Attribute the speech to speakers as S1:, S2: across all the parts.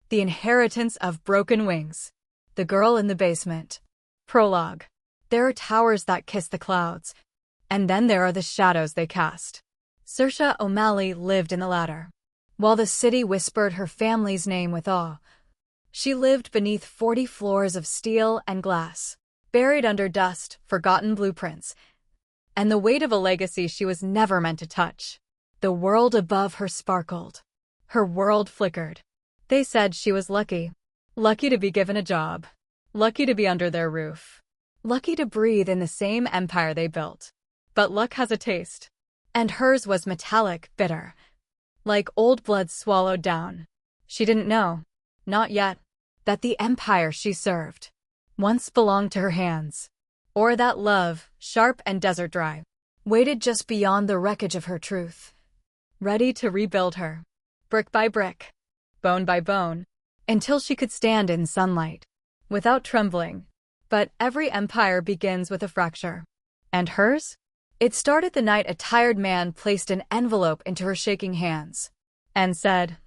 S1: The Inheritance of Broken Wings. The Girl in the Basement. Prologue. There are towers that kiss the clouds, and then there are the shadows they cast. Saoirse O'Malley lived in the latter. While the city whispered her family's name with awe, she lived beneath 40 floors of steel and glass, buried under dust, forgotten blueprints, and the weight of a legacy she was never meant to touch. The world above her sparkled. Her world flickered. They said she was lucky. Lucky to be given a job. Lucky to be under their roof. Lucky to breathe in the same empire they built. But luck has a taste. And hers was metallic, bitter. Like old blood swallowed down. She didn't know, not yet, that the empire she served once belonged to her hands. Or that love, sharp and desert dry, waited just beyond the wreckage of her truth, ready to rebuild her, brick by brick, bone by bone, until she could stand in sunlight, without trembling. But every empire begins with a fracture. And hers? It started the night a tired man placed an envelope into her shaking hands and said,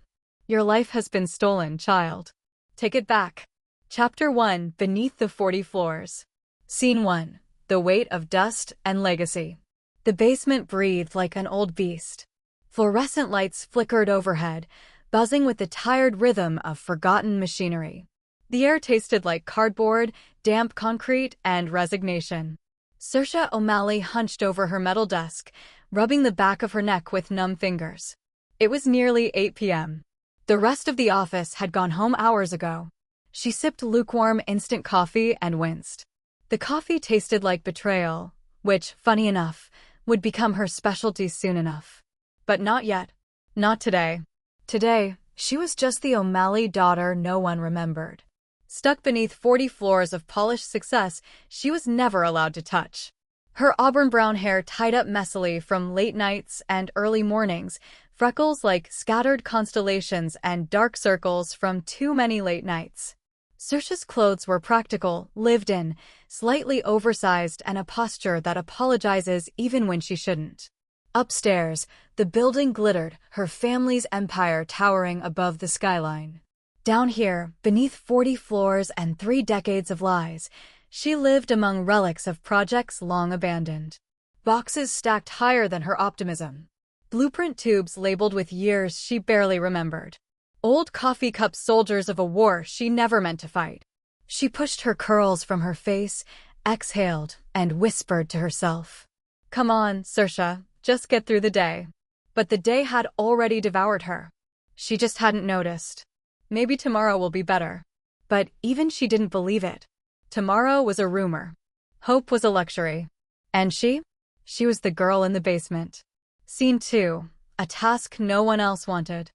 S1: "Your life has been stolen, child. Take it back." Chapter 1. Beneath the 40 Floors. Scene 1. The Weight of Dust and Legacy. The basement breathed like an old beast. Fluorescent lights flickered overhead, buzzing with the tired rhythm of forgotten machinery. The air tasted like cardboard, damp concrete, and resignation. Saoirse O'Malley hunched over her metal desk, rubbing the back of her neck with numb fingers. It was nearly 8 p.m. The rest of the office had gone home hours ago. She sipped lukewarm instant coffee and winced. The coffee tasted like betrayal, which, funny enough, would become her specialty soon enough. But not yet. Not today. Today, she was just the O'Malley daughter no one remembered. Stuck beneath 40 floors of polished success she was never allowed to touch. Her auburn brown hair tied up messily from late nights and early mornings, freckles like scattered constellations and dark circles from too many late nights. Saoirse's clothes were practical, lived in, slightly oversized, and a posture that apologizes even when she shouldn't. Upstairs, the building glittered, her family's empire towering above the skyline. Down here, beneath 40 floors and 3 decades of lies, she lived among relics of projects long abandoned. Boxes stacked higher than her optimism. Blueprint tubes labeled with years she barely remembered. Old coffee cup soldiers of a war she never meant to fight. She pushed her curls from her face, exhaled, and whispered to herself, "Come on, Saoirse. Just get through the day." But the day had already devoured her. She just hadn't noticed. Maybe tomorrow will be better. But even she didn't believe it. Tomorrow was a rumor. Hope was a luxury. And she? She was the girl in the basement. Scene 2. A task no one else wanted.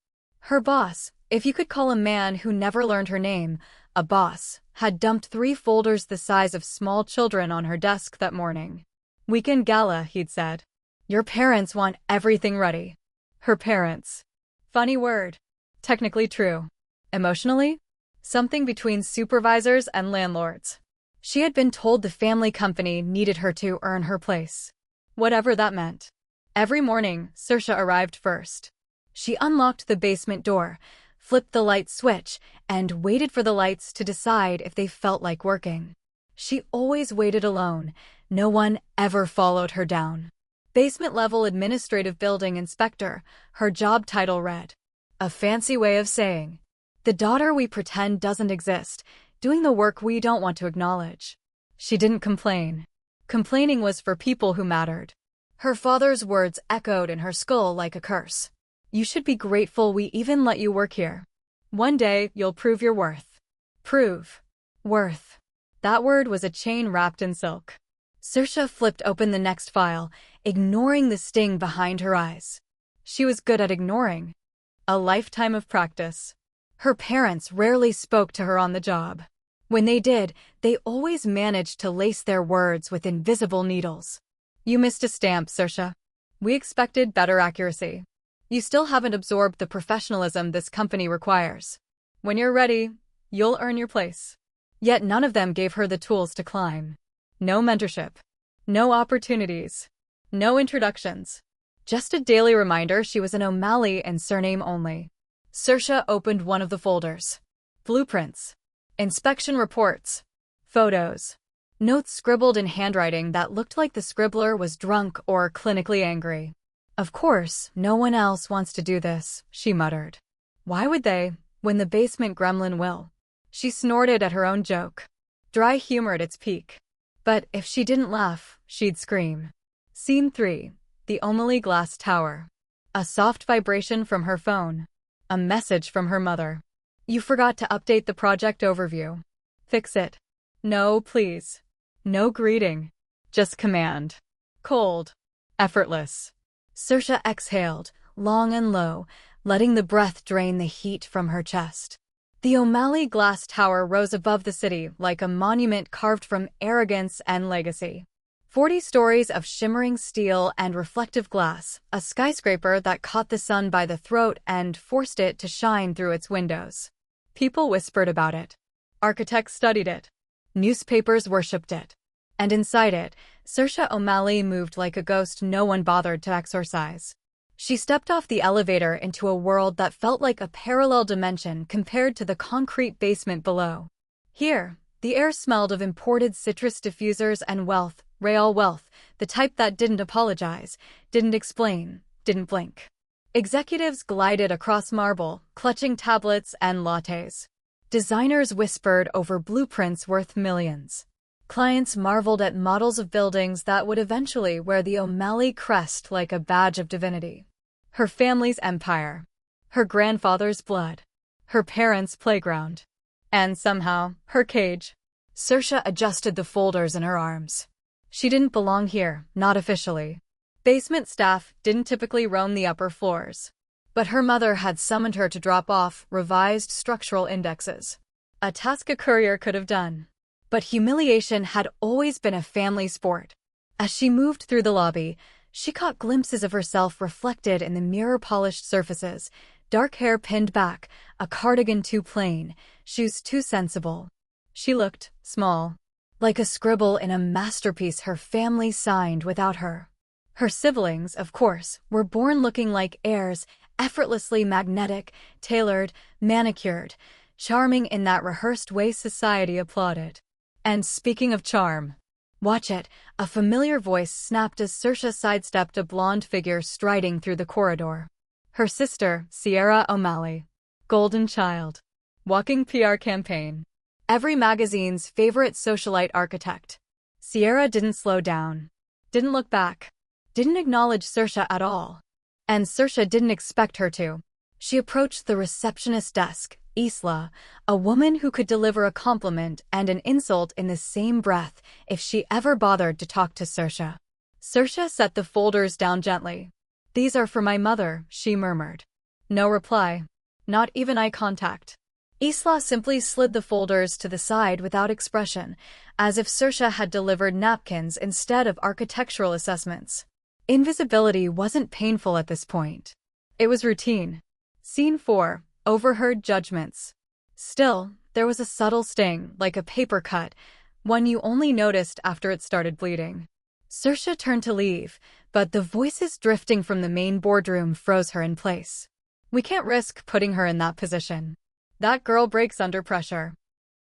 S1: Her boss, if you could call a man who never learned her name a boss, had dumped 3 folders the size of small children on her desk that morning. "Weekend gala," he'd said. "Your parents want everything ready." Her parents. Funny word. Technically true. Emotionally? Something between supervisors and landlords. She had been told the family company needed her to earn her place. Whatever that meant. Every morning, Saoirse arrived first. She unlocked the basement door, flipped the light switch, and waited for the lights to decide if they felt like working. She always waited alone. No one ever followed her down. Basement-level administrative building inspector, her job title read. A fancy way of saying, the daughter we pretend doesn't exist, doing the work we don't want to acknowledge. She didn't complain. Complaining was for people who mattered. Her father's words echoed in her skull like a curse. "You should be grateful we even let you work here. One day, you'll prove your worth." Prove. Worth. That word was a chain wrapped in silk. Saoirse flipped open the next file, ignoring the sting behind her eyes. She was good at ignoring. A lifetime of practice. Her parents rarely spoke to her on the job. When they did, they always managed to lace their words with invisible needles. "You missed a stamp, Saoirse. We expected better accuracy. You still haven't absorbed the professionalism this company requires. When you're ready, you'll earn your place." Yet none of them gave her the tools to climb. No mentorship. No opportunities. No introductions. Just a daily reminder she was an O'Malley in surname only. Saoirse opened one of the folders. Blueprints. Inspection reports. Photos. Notes scribbled in handwriting that looked like the scribbler was drunk or clinically angry. Of course, no one else wants to do this, she muttered. Why would they, when the basement gremlin will? She snorted at her own joke. Dry humor at its peak. But if she didn't laugh, she'd scream. Scene 3. The O'Malley Glass Tower. A soft vibration from her phone. A message from her mother. You forgot to update the project overview. Fix it. No, please. No greeting. Just command. Cold. Effortless. Saoirse exhaled, long and low, letting the breath drain the heat from her chest. The O'Malley Glass Tower rose above the city like a monument carved from arrogance and legacy. 40 stories of shimmering steel and reflective glass, a skyscraper that caught the sun by the throat and forced it to shine through its windows. People whispered about it. Architects studied it. Newspapers worshipped it. And inside it, Saoirse O'Malley moved like a ghost no one bothered to exorcise. She stepped off the elevator into a world that felt like a parallel dimension compared to the concrete basement below. Here, the air smelled of imported citrus diffusers and wealth, real wealth, the type that didn't apologize, didn't explain, didn't blink. Executives glided across marble, clutching tablets and lattes. Designers whispered over blueprints worth millions. Clients marveled at models of buildings that would eventually wear the O'Malley crest like a badge of divinity. Her family's empire. Her grandfather's blood. Her parents' playground. And somehow, her cage. Saoirse adjusted the folders in her arms. She didn't belong here, not officially. Basement staff didn't typically roam the upper floors. But her mother had summoned her to drop off revised structural indexes. A task a courier could have done. But humiliation had always been a family sport. As she moved through the lobby, she caught glimpses of herself reflected in the mirror-polished surfaces, dark hair pinned back, a cardigan too plain, shoes too sensible. She looked small, like a scribble in a masterpiece her family signed without her. Her siblings, of course, were born looking like heirs, effortlessly magnetic, tailored, manicured, charming in that rehearsed way society applauded. And speaking of charm, watch it, a familiar voice snapped as Saoirse sidestepped a blonde figure striding through the corridor. Her sister, Sierra O'Malley. Golden child. Walking PR campaign. Every magazine's favorite socialite architect. Sierra didn't slow down. Didn't look back. Didn't acknowledge Saoirse at all. And Saoirse didn't expect her to. She approached the receptionist desk, Isla, a woman who could deliver a compliment and an insult in the same breath if she ever bothered to talk to Saoirse. Saoirse set the folders down gently. These are for my mother, she murmured. No reply. Not even eye contact. Isla simply slid the folders to the side without expression, as if Saoirse had delivered napkins instead of architectural assessments. Invisibility wasn't painful at this point. It was routine. Scene 4. Overheard judgments. Still, there was a subtle sting, like a paper cut, one you only noticed after it started bleeding. Saoirse turned to leave, but the voices drifting from the main boardroom froze her in place. We can't risk putting her in that position. That girl breaks under pressure.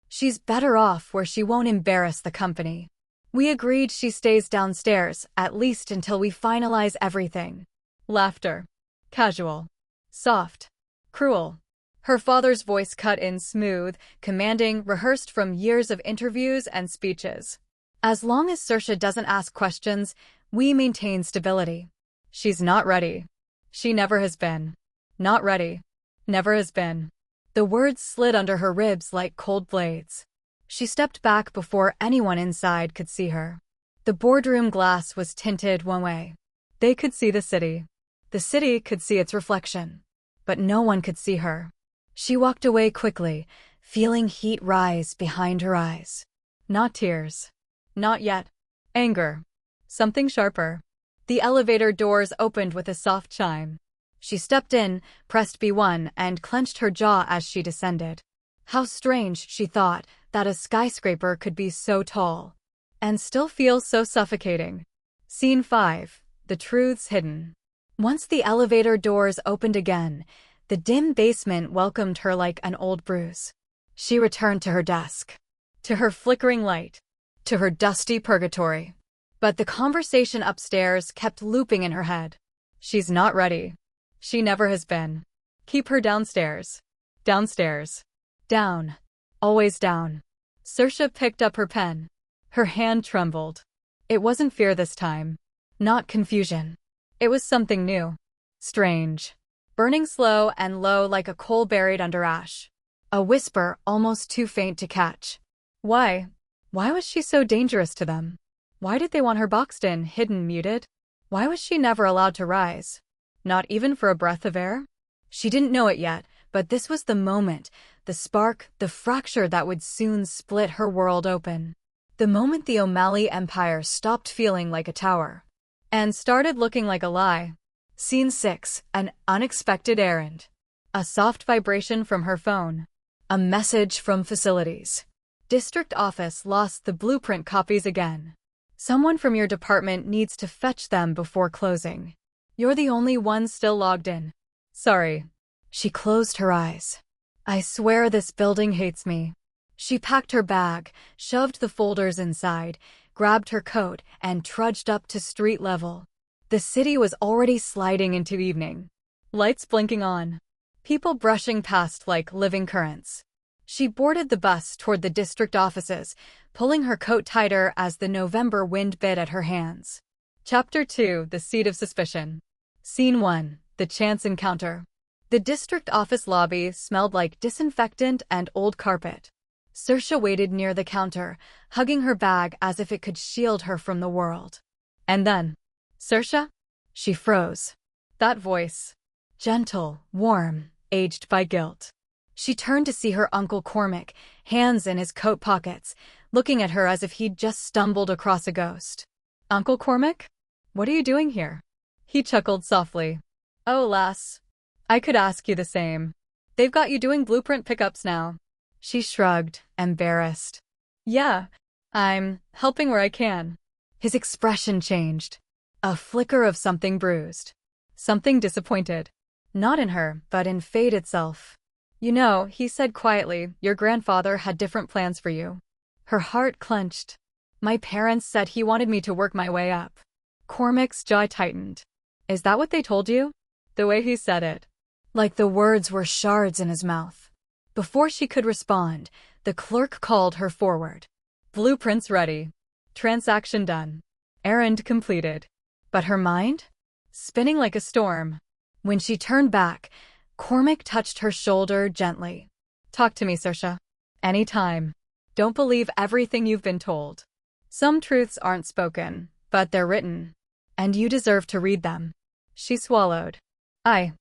S1: She's better off where she won't embarrass the company. We agreed she stays downstairs, at least until we finalize everything. Laughter. Casual. Soft. Cruel. Her father's voice cut in smooth, commanding, rehearsed from years of interviews and speeches. As long as Saoirse doesn't ask questions, we maintain stability. She's not ready. She never has been. Not ready. Never has been. The words slid under her ribs like cold blades. She stepped back before anyone inside could see her. The boardroom glass was tinted one way. They could see the city. The city could see its reflection. But no one could see her. She walked away quickly, feeling heat rise behind her eyes. Not tears. Not yet. Anger. Something sharper. The elevator doors opened with a soft chime. She stepped in, pressed B1, and clenched her jaw as she descended. How strange, she thought, that a skyscraper could be so tall. And still feel so suffocating. Scene 5. The Truths Hidden. Once the elevator doors opened again, the dim basement welcomed her like an old bruise. She returned to her desk, to her flickering light, to her dusty purgatory. But the conversation upstairs kept looping in her head. She's not ready. She never has been. Keep her downstairs. Downstairs. Down. Always down. Saoirse picked up her pen. Her hand trembled. It wasn't fear this time. Not confusion. It was something new. Strange. Burning slow and low like a coal buried under ash. A whisper almost too faint to catch. Why? Why was she so dangerous to them? Why did they want her boxed in, hidden, muted? Why was she never allowed to rise? Not even for a breath of air? She didn't know it yet, but this was the moment, the spark, the fracture that would soon split her world open. The moment the O'Malley Empire stopped feeling like a tower and started looking like a lie. Scene 6, an unexpected errand. A soft vibration from her phone. A message from facilities. District office lost the blueprint copies again. Someone from your department needs to fetch them before closing. You're the only one still logged in. Sorry. She closed her eyes. I swear this building hates me. She packed her bag, shoved the folders inside, grabbed her coat, and trudged up to street level. The city was already sliding into evening. Lights blinking on. People brushing past like living currents. She boarded the bus toward the district offices, pulling her coat tighter as the November wind bit at her hands. Chapter 2, The Seat of Suspicion. Scene 1, The Chance Encounter. The district office lobby smelled like disinfectant and old carpet. Saoirse waited near the counter, hugging her bag as if it could shield her from the world. And then, Saoirse? She froze. That voice. Gentle, warm, aged by guilt. She turned to see her Uncle Cormac, hands in his coat pockets, looking at her as if he'd just stumbled across a ghost. Uncle Cormac? What are you doing here? He chuckled softly. Oh, lass. I could ask you the same. They've got you doing blueprint pickups now. She shrugged, embarrassed. Yeah, I'm helping where I can. His expression changed. A flicker of something bruised. Something disappointed. Not in her, but in fate itself. You know, he said quietly, your grandfather had different plans for you. Her heart clenched. My parents said he wanted me to work my way up. Cormac's jaw tightened. Is that what they told you? The way he said it. Like the words were shards in his mouth. Before she could respond, the clerk called her forward. Blueprints ready. Transaction done. Errand completed. But her mind? Spinning like a storm. When she turned back, Cormac touched her shoulder gently. Talk to me, Saoirse. Anytime. Don't believe everything you've been told. Some truths aren't spoken, but they're written. And you deserve to read them. She swallowed. I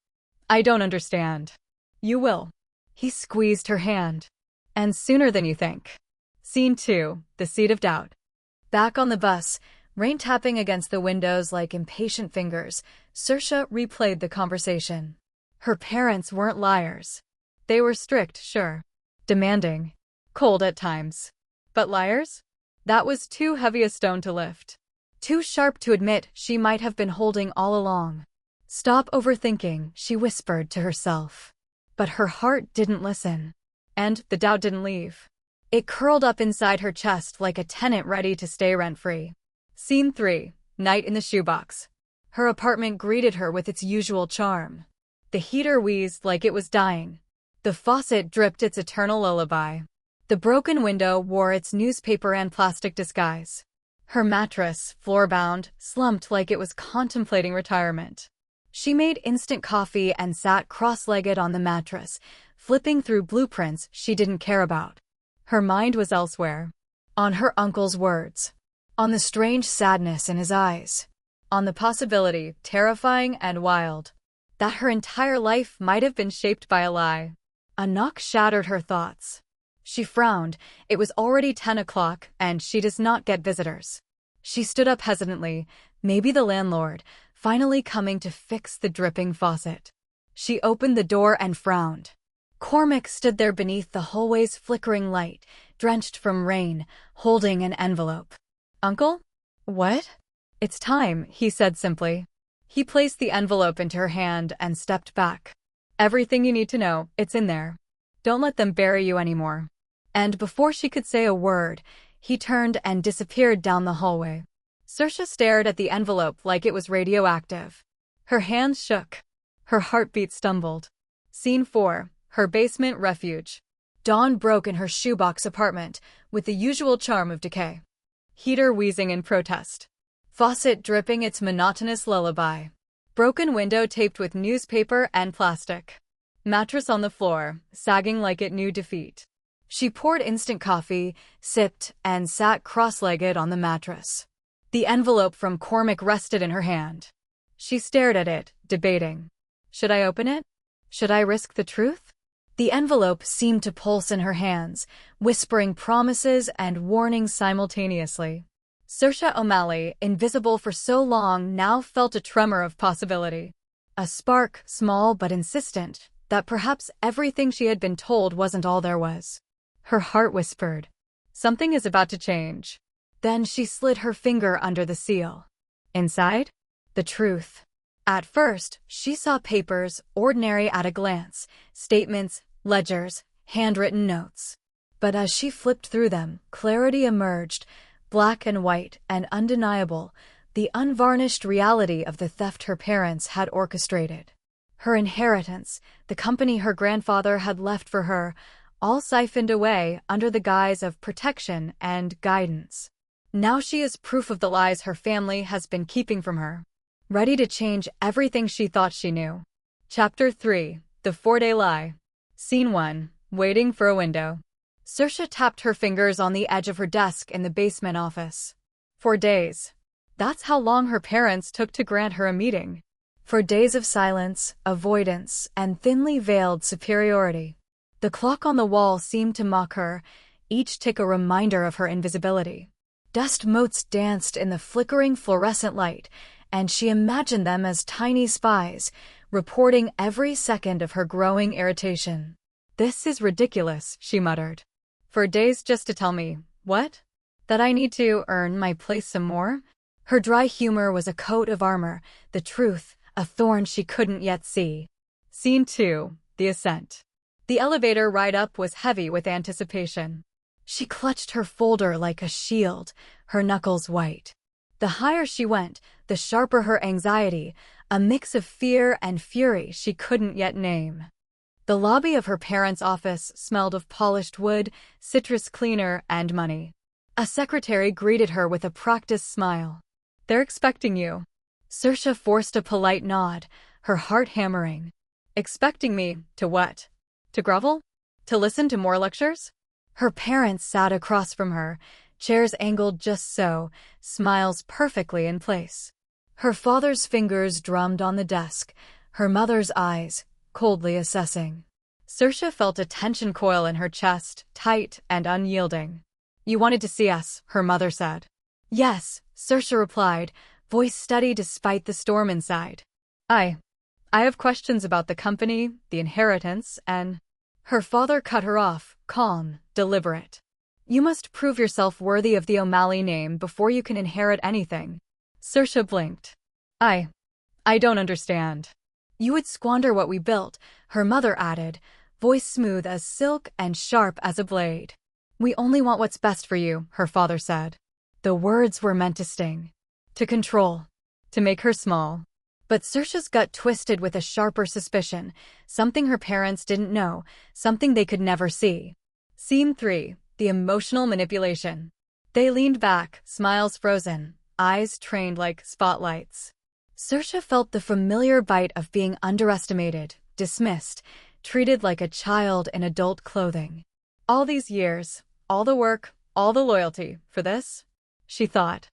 S1: don't understand. You will. He squeezed her hand. And sooner than you think. Scene 2, The Seat of Doubt. Back on the bus, rain tapping against the windows like impatient fingers, Saoirse replayed the conversation. Her parents weren't liars. They were strict, sure. Demanding. Cold at times. But liars? That was too heavy a stone to lift. Too sharp to admit she might have been holding all along. Stop overthinking, she whispered to herself. But her heart didn't listen. And the doubt didn't leave. It curled up inside her chest like a tenant ready to stay rent-free. Scene 3, Night in the Shoebox. Her apartment greeted her with its usual charm. The heater wheezed like it was dying. The faucet dripped its eternal lullaby. The broken window wore its newspaper and plastic disguise. Her mattress, floor-bound, slumped like it was contemplating retirement. She made instant coffee and sat cross-legged on the mattress, flipping through blueprints she didn't care about. Her mind was elsewhere. On her uncle's words. On the strange sadness in his eyes. On the possibility, terrifying and wild, that her entire life might have been shaped by a lie. A knock shattered her thoughts. She frowned. It was already 10 o'clock, and she does not get visitors. She stood up hesitantly, maybe the landlord, finally coming to fix the dripping faucet. She opened the door and frowned. Cormac stood there beneath the hallway's flickering light, drenched from rain, holding an envelope. Uncle? What? It's time, he said simply. He placed the envelope into her hand and stepped back. Everything you need to know, it's in there. Don't let them bury you anymore. And before she could say a word, he turned and disappeared down the hallway. Saoirse stared at the envelope like it was radioactive. Her hands shook. Her heartbeat stumbled. Scene 4. Her basement refuge. Dawn broke in her shoebox apartment, with the usual charm of decay. Heater wheezing in protest. Faucet dripping its monotonous lullaby. Broken window taped with newspaper and plastic. Mattress on the floor, sagging like it knew defeat. She poured instant coffee, sipped, and sat cross-legged on the mattress. The envelope from Cormac rested in her hand. She stared at it, debating. Should I open it? Should I risk the truth? The envelope seemed to pulse in her hands, whispering promises and warnings simultaneously. Saoirse O'Malley, invisible for so long, now felt a tremor of possibility. A spark, small but insistent, that perhaps everything she had been told wasn't all there was. Her heart whispered, something is about to change. Then she slid her finger under the seal. Inside? The truth. At first, she saw papers, ordinary at a glance, statements, ledgers, handwritten notes. But as she flipped through them, clarity emerged, black and white and undeniable, the unvarnished reality of the theft her parents had orchestrated. Her inheritance, the company her grandfather had left for her, all siphoned away under the guise of protection and guidance. Now she is proof of the lies her family has been keeping from her, ready to change everything she thought she knew. Chapter 3. The 4-Day Lie. Scene 1. Waiting for a window. Saoirse tapped her fingers on the edge of her desk in the basement office. 4 days. That's how long her parents took to grant her a meeting. 4 days of silence, avoidance, and thinly veiled superiority. The clock on the wall seemed to mock her, each tick a reminder of her invisibility. Dust motes danced in the flickering fluorescent light, and she imagined them as tiny spies, reporting every second of her growing irritation. This is ridiculous, she muttered. 4 days just to tell me, what? That I need to earn my place some more? Her dry humor was a coat of armor, the truth, a thorn she couldn't yet see. Scene 2. The Ascent. The elevator ride up was heavy with anticipation. She clutched her folder like a shield, her knuckles white. The higher she went, the sharper her anxiety, a mix of fear and fury she couldn't yet name. The lobby of her parents' office smelled of polished wood, citrus cleaner, and money. A secretary greeted her with a practiced smile. They're expecting you. Saoirse forced a polite nod, her heart hammering. Expecting me to what? To grovel? To listen to more lectures? Her parents sat across from her, chairs angled just so, smiles perfectly in place. Her father's fingers drummed on the desk, her mother's eyes, coldly assessing. Saoirse felt a tension coil in her chest, tight and unyielding. You wanted to see us, her mother said. Yes, Saoirse replied, voice steady despite the storm inside. I have questions about the company, the inheritance, and... Her father cut her off, calm, deliberate. You must prove yourself worthy of the O'Malley name before you can inherit anything. Saoirse blinked. I don't understand. You would squander what we built, her mother added, voice smooth as silk and sharp as a blade. We only want what's best for you, her father said. The words were meant to sting, to control, to make her small. But Saoirse's gut twisted with a sharper suspicion, something her parents didn't know, something they could never see. Scene 3. The Emotional Manipulation. They leaned back, smiles frozen, eyes trained like spotlights. Saoirse felt the familiar bite of being underestimated, dismissed, treated like a child in adult clothing. All these years, all the work, all the loyalty, for this? She thought.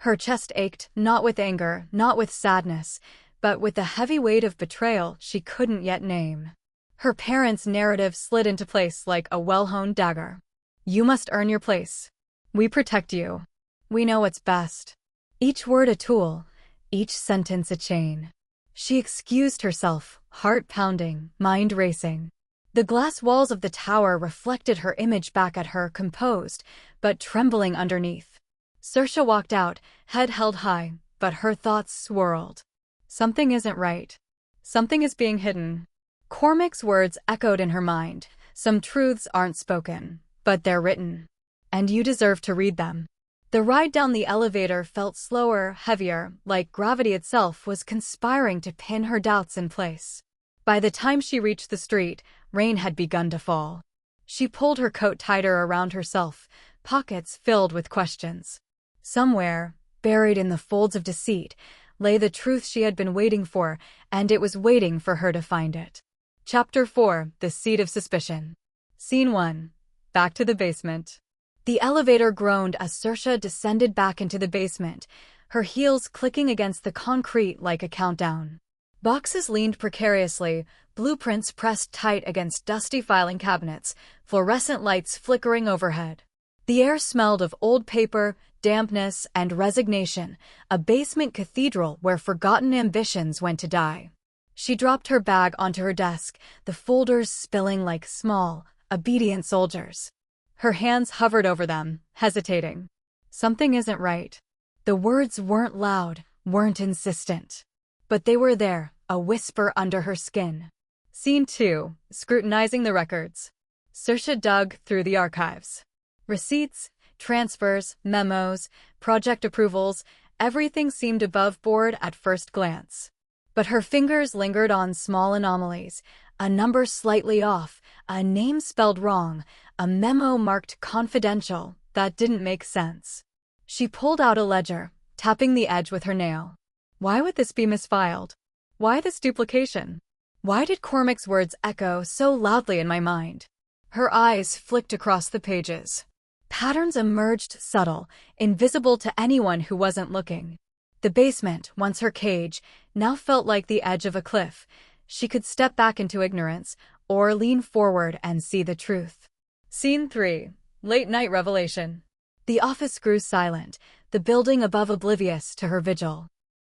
S1: Her chest ached, not with anger, not with sadness, but with the heavy weight of betrayal she couldn't yet name. Her parents' narrative slid into place like a well-honed dagger. You must earn your place. We protect you. We know what's best. Each word a tool, each sentence a chain. She excused herself, heart pounding, mind racing. The glass walls of the tower reflected her image back at her, composed, but trembling underneath. Saoirse walked out, head held high, but her thoughts swirled. Something isn't right. Something is being hidden. Cormac's words echoed in her mind, Some truths aren't spoken, but they're written. And you deserve to read them. The ride down the elevator felt slower, heavier, like gravity itself was conspiring to pin her doubts in place. By the time she reached the street, rain had begun to fall. She pulled her coat tighter around herself, pockets filled with questions. Somewhere, buried in the folds of deceit, lay the truth she had been waiting for, and it was waiting for her to find it. Chapter 4: The Seed of Suspicion. Scene 1. Back to the basement. The elevator groaned as Saoirse descended back into the basement, her heels clicking against the concrete like a countdown. Boxes leaned precariously, blueprints pressed tight against dusty filing cabinets, fluorescent lights flickering overhead. The air smelled of old paper, dampness, and resignation, a basement cathedral where forgotten ambitions went to die. She dropped her bag onto her desk, the folders spilling like small, obedient soldiers. Her hands hovered over them, hesitating. Something isn't right. The words weren't loud, weren't insistent. But they were there, a whisper under her skin. Scene 2. Scrutinizing the records. Saoirse dug through the archives. Receipts, transfers, memos, project approvals, everything seemed above board at first glance. But her fingers lingered on small anomalies, a number slightly off, a name spelled wrong, a memo marked confidential that didn't make sense. She pulled out a ledger, tapping the edge with her nail. Why would this be misfiled? Why this duplication? Why did Cormac's words echo so loudly in my mind? Her eyes flicked across the pages. Patterns emerged subtle, invisible to anyone who wasn't looking. The basement, once her cage, now felt like the edge of a cliff. She could step back into ignorance, or lean forward and see the truth. Scene 3. Late night revelation. The office grew silent, the building above oblivious to her vigil.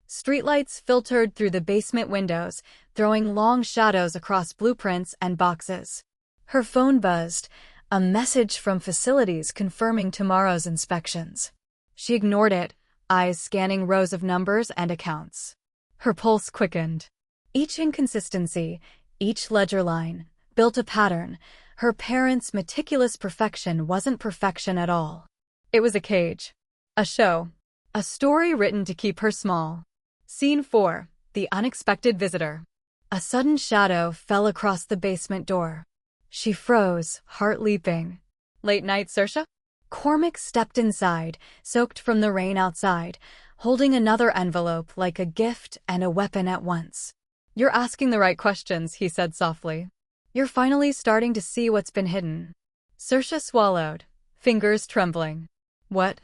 S1: Streetlights filtered through the basement windows, throwing long shadows across blueprints and boxes. Her phone buzzed, a message from facilities confirming tomorrow's inspections. She ignored it, eyes scanning rows of numbers and accounts. Her pulse quickened. Each inconsistency, each ledger line, built a pattern. Her parents' meticulous perfection wasn't perfection at all. It was a cage. A show. A story written to keep her small. Scene 4. The Unexpected Visitor. A sudden shadow fell across the basement door. She froze, heart leaping. Late night, Saoirse? Cormac stepped inside, soaked from the rain outside, holding another envelope like a gift and a weapon at once. You're asking the right questions, he said softly. You're finally starting to see what's been hidden. Saoirse swallowed, fingers trembling. What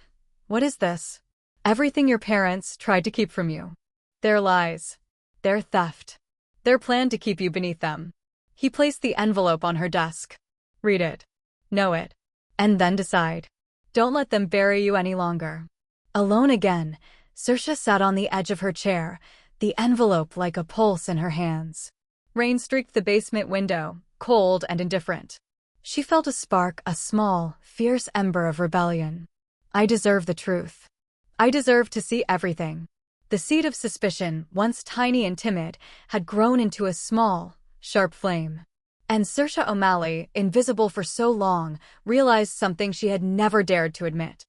S1: is this? Everything your parents tried to keep from you. Their lies. Their theft. Their plan to keep you beneath them. He placed the envelope on her desk. Read it. Know it. And then decide. Don't let them bury you any longer. Alone again, Saoirse sat on the edge of her chair, the envelope like a pulse in her hands. Rain streaked the basement window, cold and indifferent. She felt a spark, a small, fierce ember of rebellion. I deserve the truth. I deserve to see everything. The seed of suspicion, once tiny and timid, had grown into a small, sharp flame. And Saoirse O'Malley, invisible for so long, realized something she had never dared to admit.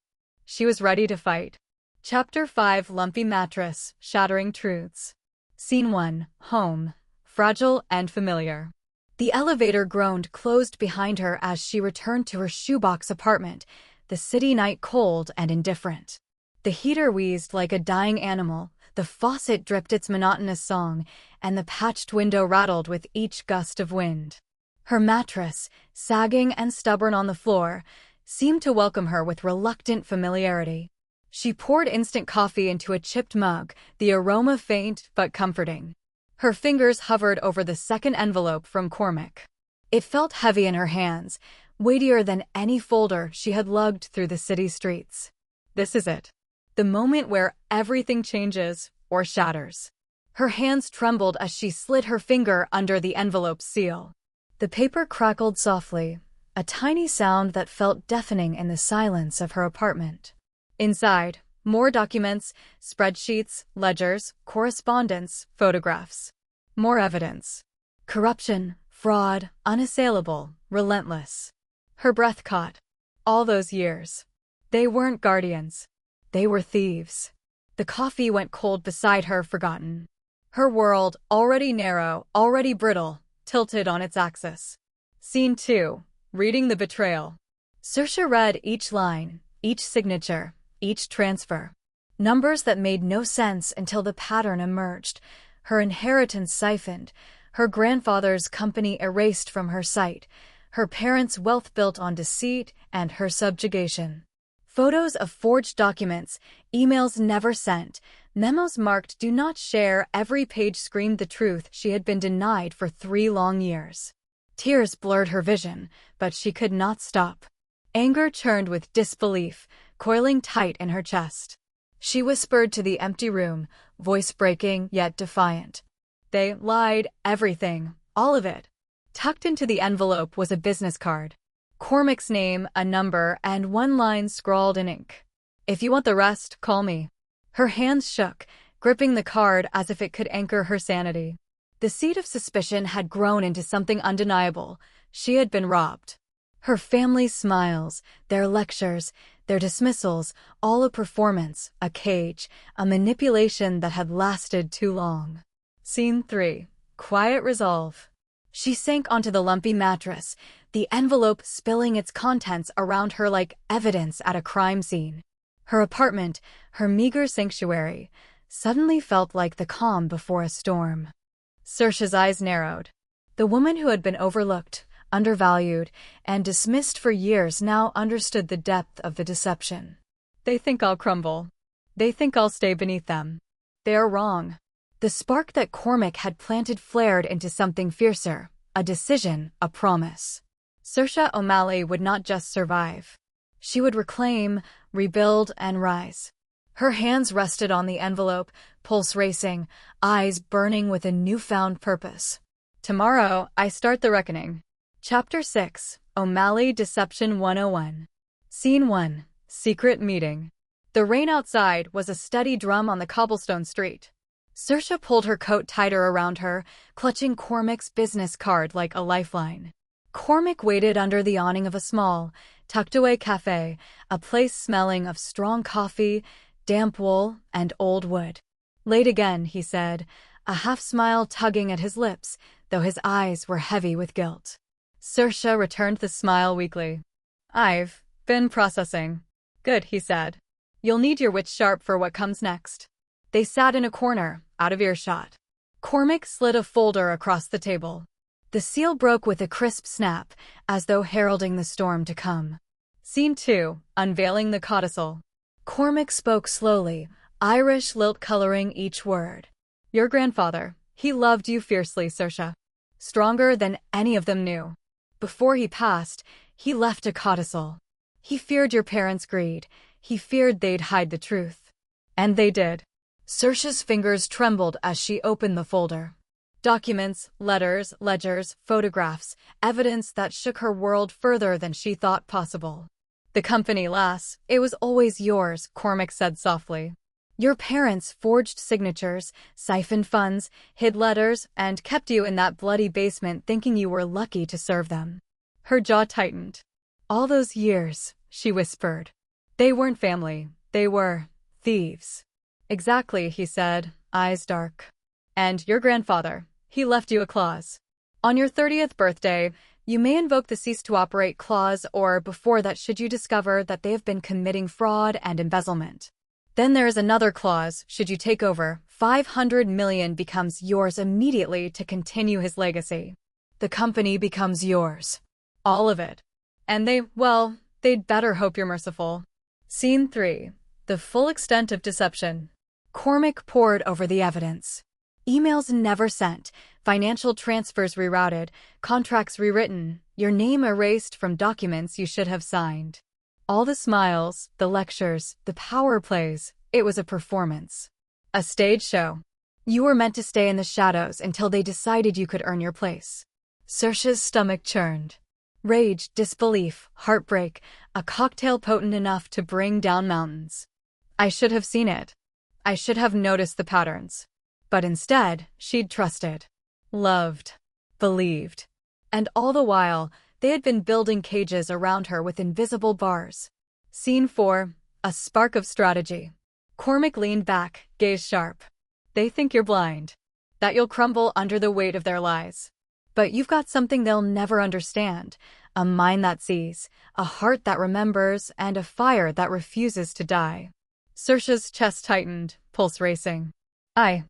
S1: She was ready to fight. Chapter 5. Lumpy Mattress, Shattering Truths. Scene 1. Home. Fragile and familiar. The elevator groaned closed behind her as she returned to her shoebox apartment, the city night cold and indifferent. The heater wheezed like a dying animal, the faucet dripped its monotonous song, and the patched window rattled with each gust of wind. Her mattress, sagging and stubborn on the floor, seemed to welcome her with reluctant familiarity. She poured instant coffee into a chipped mug, the aroma faint but comforting. Her fingers hovered over the second envelope from Cormac. It felt heavy in her hands, weightier than any folder she had lugged through the city streets. This is it. The moment where everything changes or shatters. Her hands trembled as she slid her finger under the envelope's seal. The paper crackled softly, a tiny sound that felt deafening in the silence of her apartment. Inside, more documents, spreadsheets, ledgers, correspondence, photographs. More evidence. Corruption, Fraud, unassailable, relentless. Her breath caught. All those years. They weren't guardians. They were thieves. The coffee went cold beside her, forgotten. Her world, already narrow, already brittle, tilted on its axis. Scene 2. Reading the betrayal. Saoirse read each line, each signature, each transfer. Numbers that made no sense until the pattern emerged. Her inheritance siphoned, her grandfather's company erased from her sight, her parents' wealth built on deceit and her subjugation. Photos of forged documents, emails never sent, memos marked "Do not share," every page screamed the truth she had been denied for 3 long years. Tears blurred her vision, but she could not stop. Anger churned with disbelief, coiling tight in her chest. She whispered to the empty room, voice breaking yet defiant. They lied, everything, all of it. Tucked into the envelope was a business card. Cormac's name, a number, and one line scrawled in ink. "If you want the rest, call me." Her hands shook, gripping the card as if it could anchor her sanity. The seed of suspicion had grown into something undeniable. She had been robbed. Her family's smiles, their lectures, their dismissals, all a performance, a cage, a manipulation that had lasted too long. Scene 3. Quiet resolve. She sank onto the lumpy mattress, the envelope spilling its contents around her like evidence at a crime scene. Her apartment, her meager sanctuary, suddenly felt like the calm before a storm. Saoirse's eyes narrowed. The woman who had been overlooked, undervalued, and dismissed for years now understood the depth of the deception. They think I'll crumble. They think I'll stay beneath them. They are wrong. The spark that Cormac had planted flared into something fiercer, a decision, a promise. Saoirse O'Malley would not just survive. She would reclaim, rebuild, and rise. Her hands rested on the envelope, pulse racing, eyes burning with a newfound purpose. Tomorrow, I start the reckoning. Chapter 6. O'Malley Deception 101. Scene 1. Secret Meeting. The rain outside was a steady drum on the cobblestone street. Saoirse pulled her coat tighter around her, clutching Cormac's business card like a lifeline. Cormac waited under the awning of a small, tucked-away cafe, a place smelling of strong coffee, damp wool, and old wood. "Late again," he said, a half-smile tugging at his lips, though his eyes were heavy with guilt. Saoirse returned the smile weakly. "I've been processing." "Good," he said. "You'll need your wits sharp for what comes next." They sat in a corner, out of earshot. Cormac slid a folder across the table. The seal broke with a crisp snap, as though heralding the storm to come. Scene 2. Unveiling the codicil. Cormac spoke slowly, Irish lilt coloring each word. "Your grandfather, he loved you fiercely, Saoirse. Stronger than any of them knew. Before he passed, he left a codicil. He feared your parents' greed. He feared they'd hide the truth. And they did." Saoirse's fingers trembled as she opened the folder. Documents, letters, ledgers, photographs, evidence that shook her world further than she thought possible. "The company, lass, it was always yours," Cormac said softly. "Your parents forged signatures, siphoned funds, hid letters, and kept you in that bloody basement thinking you were lucky to serve them." Her jaw tightened. "All those years," she whispered. "They weren't family. They were thieves." "Exactly," he said, eyes dark. "And your grandfather, he left you a clause. On your 30th birthday, you may invoke the Cease to Operate clause, or before that should you discover that they have been committing fraud and embezzlement. Then there is another clause, should you take over, 500 million becomes yours immediately to continue his legacy. The company becomes yours. All of it. And they'd better hope you're merciful." Scene 3. The full extent of deception. Cormac pored over the evidence. Emails never sent, financial transfers rerouted, contracts rewritten, your name erased from documents you should have signed. All the smiles, the lectures, the power plays, it was a performance. A stage show. You were meant to stay in the shadows until they decided you could earn your place. Saoirse's stomach churned. Rage, disbelief, heartbreak, a cocktail potent enough to bring down mountains. I should have seen it. I should have noticed the patterns. But instead, she'd trusted, loved, believed. And all the while, they had been building cages around her with invisible bars. Scene 4. A spark of strategy. Cormac leaned back, gaze sharp. They think you're blind. That you'll crumble under the weight of their lies. But you've got something they'll never understand. A mind that sees, a heart that remembers, and a fire that refuses to die. Saoirse's chest tightened, pulse racing. I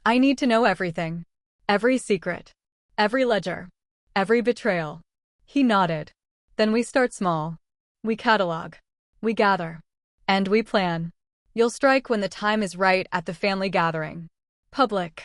S1: need to know everything. Every secret. Every ledger. Every betrayal. He nodded. Then we start small. We catalog. We gather. And we plan. You'll strike when the time is right at the family gathering. Public.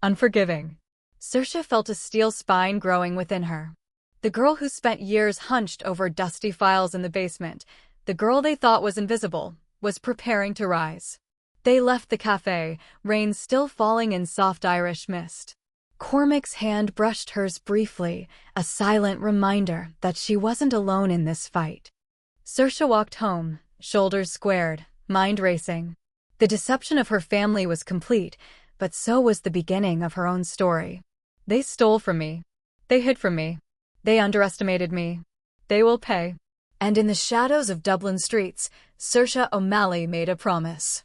S1: Unforgiving. Saoirse felt a steel spine growing within her. The girl who spent years hunched over dusty files in the basement, the girl they thought was invisible, was preparing to rise. They left the cafe, rain still falling in soft Irish mist. Cormac's hand brushed hers briefly, a silent reminder that she wasn't alone in this fight. Saoirse walked home, shoulders squared, mind racing. The deception of her family was complete, but so was the beginning of her own story. They stole from me. They hid from me. They underestimated me. They will pay. And in the shadows of Dublin streets, Saoirse O'Malley made a promise.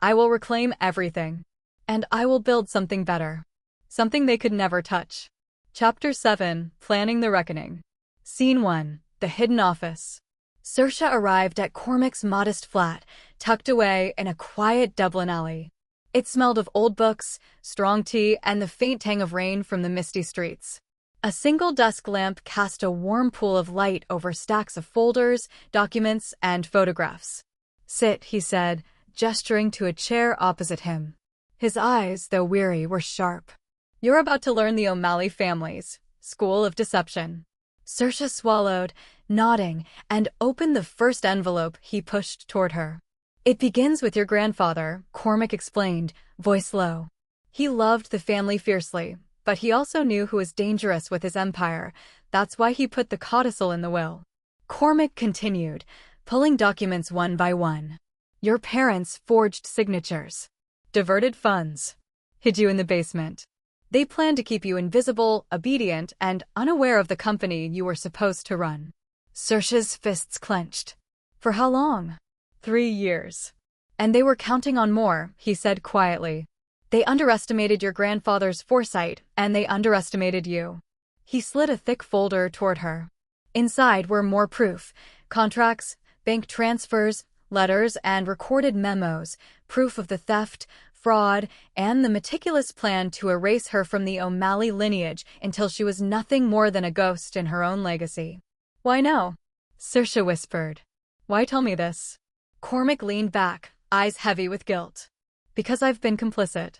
S1: I will reclaim everything. And I will build something better. Something they could never touch. Chapter 7. Planning the Reckoning. Scene 1. The Hidden Office. Saoirse arrived at Cormac's modest flat, tucked away in a quiet Dublin alley. It smelled of old books, strong tea, and the faint tang of rain from the misty streets. A single dusk lamp cast a warm pool of light over stacks of folders, documents, and photographs. Sit, he said, gesturing to a chair opposite him. His eyes, though weary, were sharp. You're about to learn the O'Malley family's School of Deception. Saoirse swallowed, nodding, and opened the first envelope he pushed toward her. It begins with your grandfather, Cormac explained, voice low. He loved the family fiercely, but he also knew who was dangerous with his empire. That's why he put the codicil in the will. Cormac continued, pulling documents one by one. Your parents forged signatures. Diverted funds. Hid you in the basement. They planned to keep you invisible, obedient, and unaware of the company you were supposed to run. Saoirse's fists clenched. For how long? 3 years. And they were counting on more, he said quietly. They underestimated your grandfather's foresight, and they underestimated you. He slid a thick folder toward her. Inside were more proof, contracts, bank transfers, letters, and recorded memos, proof of the theft, fraud, and the meticulous plan to erase her from the O'Malley lineage until she was nothing more than a ghost in her own legacy. Why no? Saoirse whispered. Why tell me this? Cormac leaned back, eyes heavy with guilt. Because I've been complicit.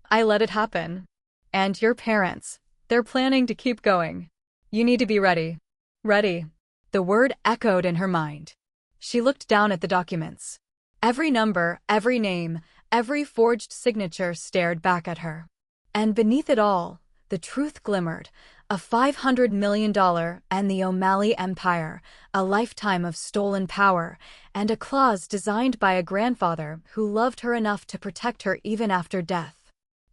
S1: I let it happen. And your parents, they're planning to keep going. You need to be ready. Ready. The word echoed in her mind. She looked down at the documents. Every number, every name, every forged signature stared back at her. And beneath it all, the truth glimmered. A $500 million and the O'Malley Empire, a lifetime of stolen power, and a clause designed by a grandfather who loved her enough to protect her even after death.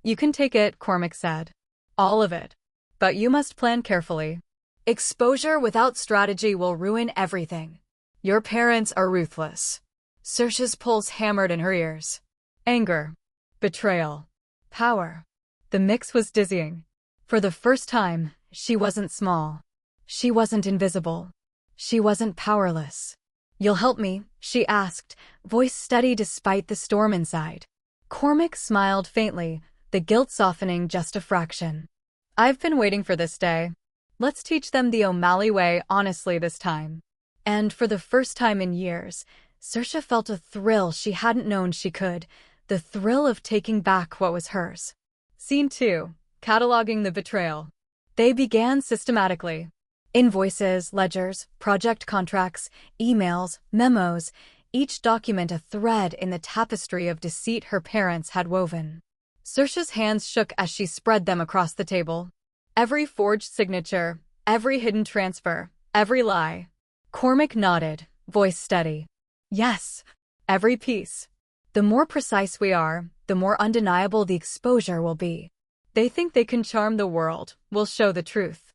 S1: You can take it, Cormac said. All of it. But you must plan carefully. Exposure without strategy will ruin everything. Your parents are ruthless. Saoirse's pulse hammered in her ears. Anger. Betrayal. Power. The mix was dizzying. For the first time, she wasn't small. She wasn't invisible. She wasn't powerless. You'll help me? She asked, voice steady despite the storm inside. Cormac smiled faintly, the guilt softening just a fraction. I've been waiting for this day. Let's teach them the O'Malley way honestly this time. And for the first time in years, Saoirse felt a thrill she hadn't known she could, the thrill of taking back what was hers. Scene 2. Cataloging the betrayal. They began systematically. Invoices, ledgers, project contracts, emails, memos, each document a thread in the tapestry of deceit her parents had woven. Saoirse's hands shook as she spread them across the table. Every forged signature, every hidden transfer, every lie. Cormac nodded, voice steady. Yes, every piece. The more precise we are, the more undeniable the exposure will be. They think they can charm the world, we'll show the truth.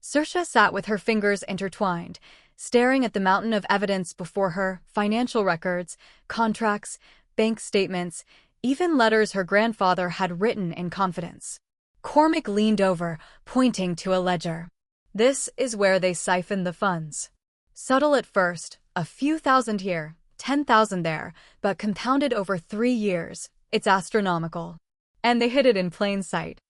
S1: Saoirse sat with her fingers intertwined, staring at the mountain of evidence before her: financial records, contracts, bank statements, even letters her grandfather had written in confidence. Cormac leaned over, pointing to a ledger. This is where they siphon the funds. Subtle at first, a few thousand here, 10,000 there, but compounded over 3 years, it's astronomical. And they hid it in plain sight.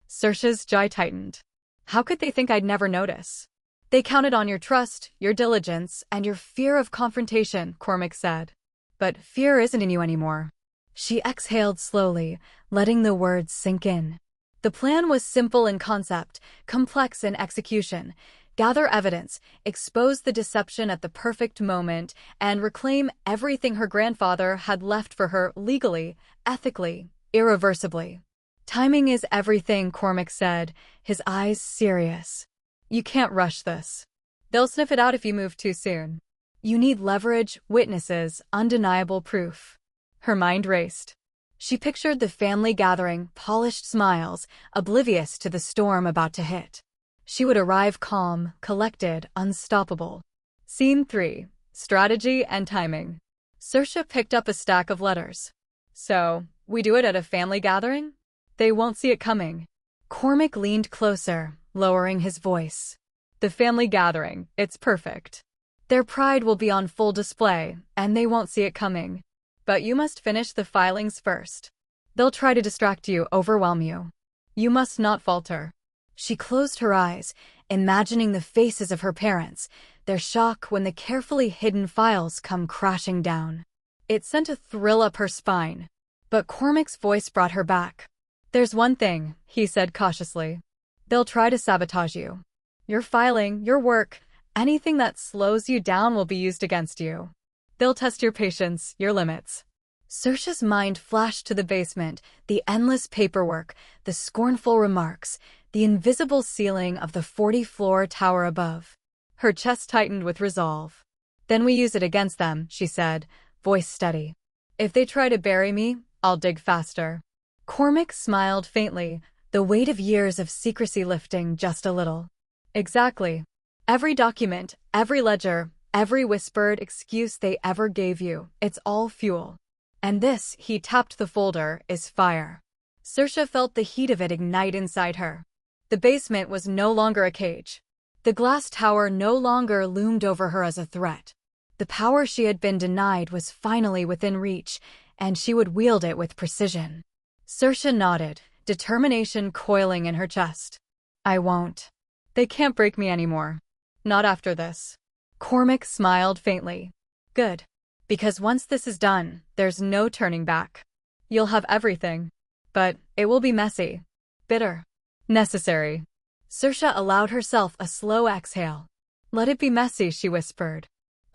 S1: Saoirse's jaw tightened. How could they think I'd never notice? They counted on your trust, your diligence, and your fear of confrontation, Cormac said. But fear isn't in you anymore. She exhaled slowly, letting the words sink in. The plan was simple in concept, complex in execution. Gather evidence, expose the deception at the perfect moment, and reclaim everything her grandfather had left for her legally, ethically, irreversibly. Timing is everything, Cormac said, his eyes serious. You can't rush this. They'll sniff it out if you move too soon. You need leverage, witnesses, undeniable proof. Her mind raced. She pictured the family gathering, polished smiles, oblivious to the storm about to hit. She would arrive calm, collected, unstoppable. Scene 3. Strategy and timing. Saoirse picked up a stack of letters. So, we do it at a family gathering? They won't see it coming. Cormac leaned closer, lowering his voice. The family gathering, it's perfect. Their pride will be on full display, and they won't see it coming. But you must finish the filings first. They'll try to distract you, overwhelm you. You must not falter. She closed her eyes, imagining the faces of her parents, their shock when the carefully hidden files come crashing down. It sent a thrill up her spine. But Cormac's voice brought her back. There's one thing, he said cautiously. They'll try to sabotage you. Your filing, your work, anything that slows you down will be used against you. They'll test your patience, your limits. Saoirse's mind flashed to the basement, the endless paperwork, the scornful remarks, the invisible ceiling of the 40-floor tower above. Her chest tightened with resolve. Then we use it against them, she said, voice steady. If they try to bury me, I'll dig faster. Cormac smiled faintly, the weight of years of secrecy lifting just a little. Exactly. Every document, every ledger, every whispered excuse they ever gave you, it's all fuel. And this, he tapped the folder, is fire. Saoirse felt the heat of it ignite inside her. The basement was no longer a cage. The glass tower no longer loomed over her as a threat. The power she had been denied was finally within reach, and she would wield it with precision. Saoirse nodded, determination coiling in her chest. I won't. They can't break me anymore. Not after this. Cormac smiled faintly. Good. Because once this is done, there's no turning back. You'll have everything. But it will be messy. Bitter. Necessary. Saoirse allowed herself a slow exhale. Let it be messy, she whispered.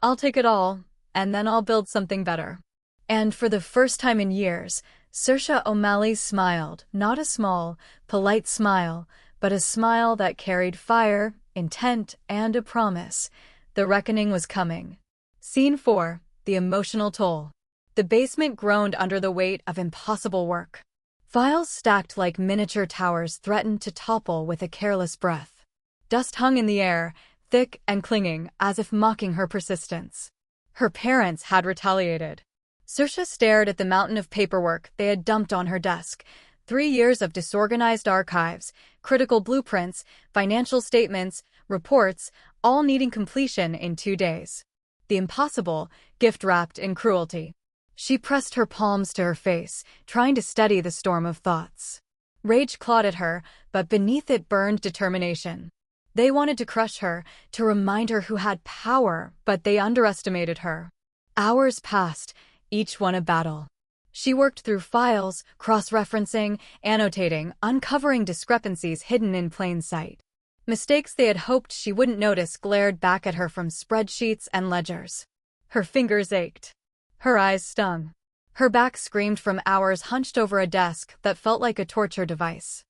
S1: I'll take it all, and then I'll build something better. And for the first time in years, Saoirse O'Malley smiled, not a small, polite smile, but a smile that carried fire, intent, and a promise. The reckoning was coming. Scene 4. The emotional toll. The basement groaned under the weight of impossible work. Files stacked like miniature towers threatened to topple with a careless breath. Dust hung in the air, thick and clinging, as if mocking her persistence. Her parents had retaliated. Saoirse stared at the mountain of paperwork they had dumped on her desk. 3 years of disorganized archives, critical blueprints, financial statements, reports, all needing completion in 2 days. The impossible, gift-wrapped in cruelty. She pressed her palms to her face, trying to steady the storm of thoughts. Rage clawed at her, but beneath it burned determination. They wanted to crush her, to remind her who had power, but they underestimated her. Hours passed, each one a battle. She worked through files, cross-referencing, annotating, uncovering discrepancies hidden in plain sight. Mistakes they had hoped she wouldn't notice glared back at her from spreadsheets and ledgers. Her fingers ached. Her eyes stung. Her back screamed from hours hunched over a desk that felt like a torture device.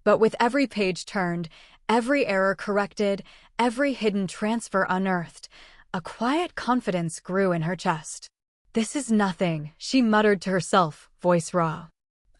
S1: But with every page turned, every error corrected, every hidden transfer unearthed, a quiet confidence grew in her chest. This is nothing, she muttered to herself, voice raw.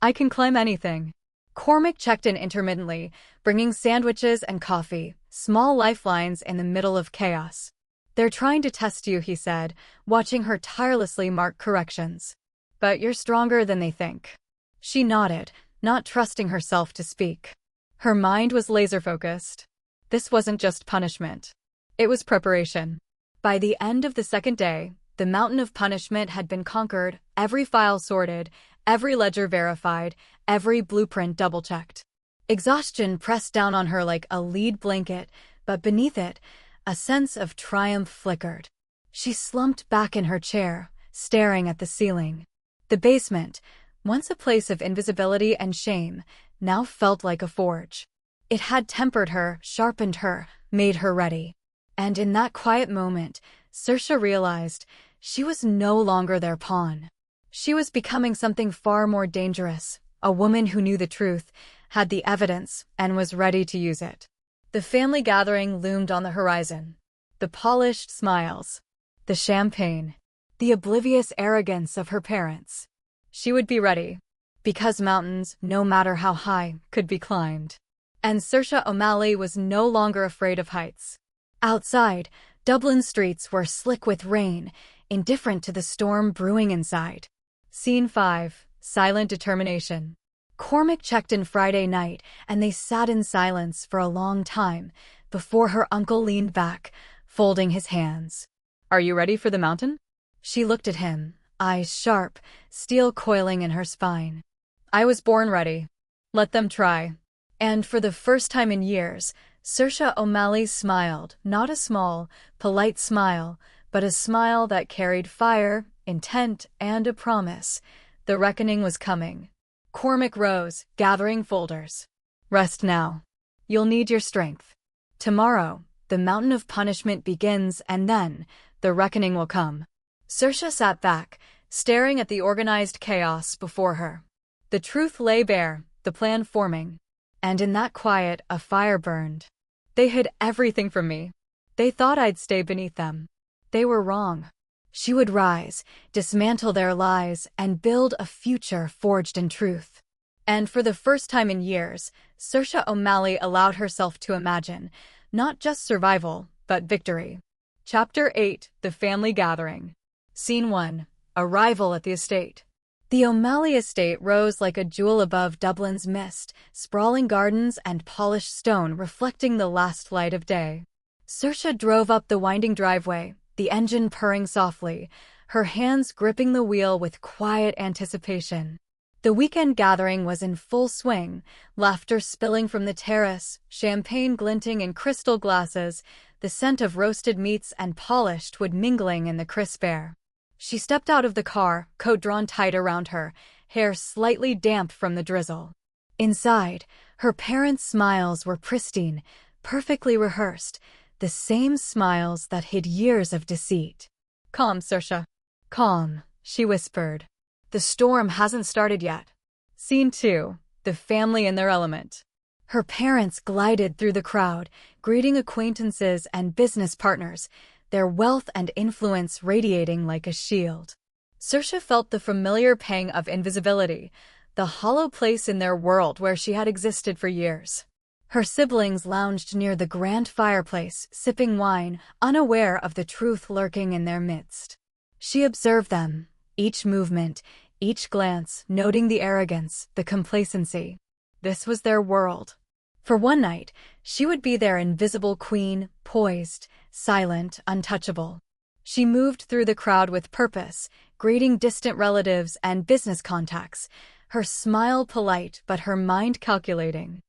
S1: I can climb anything. Cormac checked in intermittently, bringing sandwiches and coffee, small lifelines in the middle of chaos. "They're trying to test you," he said, watching her tirelessly mark corrections. "But you're stronger than they think." She nodded, not trusting herself to speak. Her mind was laser-focused. This wasn't just punishment. It was preparation. By the end of the second day, the mountain of punishment had been conquered, every file sorted, every ledger verified, every blueprint double-checked. Exhaustion pressed down on her like a lead blanket, but beneath it, a sense of triumph flickered. She slumped back in her chair, staring at the ceiling. The basement, once a place of invisibility and shame, now felt like a forge. It had tempered her, sharpened her, made her ready. And in that quiet moment, Saoirse realized she was no longer their pawn. She was becoming something far more dangerous, a woman who knew the truth, had the evidence, and was ready to use it. The family gathering loomed on the horizon. The polished smiles, the champagne, the oblivious arrogance of her parents. She would be ready, because mountains, no matter how high, could be climbed. And Saoirse O'Malley was no longer afraid of heights. Outside, Dublin streets were slick with rain, indifferent to the storm brewing inside. Scene 5. Silent Determination. Cormac checked in Friday night, and they sat in silence for a long time, before her uncle leaned back, folding his hands. "Are you ready for the mountain?" She looked at him, eyes sharp, steel coiling in her spine. "I was born ready. Let them try." And for the first time in years, Saoirse O'Malley smiled, not a small, polite smile, but a smile that carried fire, intent, and a promise. The reckoning was coming. Cormac rose, gathering folders. "Rest now. You'll need your strength. Tomorrow, the mountain of punishment begins, and then, the reckoning will come." Saoirse sat back, staring at the organized chaos before her. The truth lay bare, the plan forming. And in that quiet, a fire burned. They hid everything from me. They thought I'd stay beneath them. They were wrong. She would rise, dismantle their lies, and build a future forged in truth. And for the first time in years, Saoirse O'Malley allowed herself to imagine, not just survival, but victory. Chapter 8. The Family Gathering. Scene 1. Arrival at the estate. The O'Malley estate rose like a jewel above Dublin's mist, sprawling gardens and polished stone reflecting the last light of day. Saoirse drove up the winding driveway, the engine purring softly, her hands gripping the wheel with quiet anticipation. The weekend gathering was in full swing, laughter spilling from the terrace, champagne glinting in crystal glasses, the scent of roasted meats and polished wood mingling in the crisp air. She stepped out of the car, coat drawn tight around her, hair slightly damp from the drizzle. Inside, her parents' smiles were pristine, perfectly rehearsed, the same smiles that hid years of deceit. "Calm, Saoirse. Calm," she whispered. "The storm hasn't started yet." Scene 2. The family in their element. Her parents glided through the crowd, greeting acquaintances and business partners, their wealth and influence radiating like a shield. Saoirse felt the familiar pang of invisibility, the hollow place in their world where she had existed for years. Her siblings lounged near the grand fireplace, sipping wine, unaware of the truth lurking in their midst. She observed them, each movement, each glance, noting the arrogance, the complacency. This was their world. For one night, she would be their invisible queen, poised, silent, untouchable. She moved through the crowd with purpose, greeting distant relatives and business contacts, her smile polite but her mind calculating.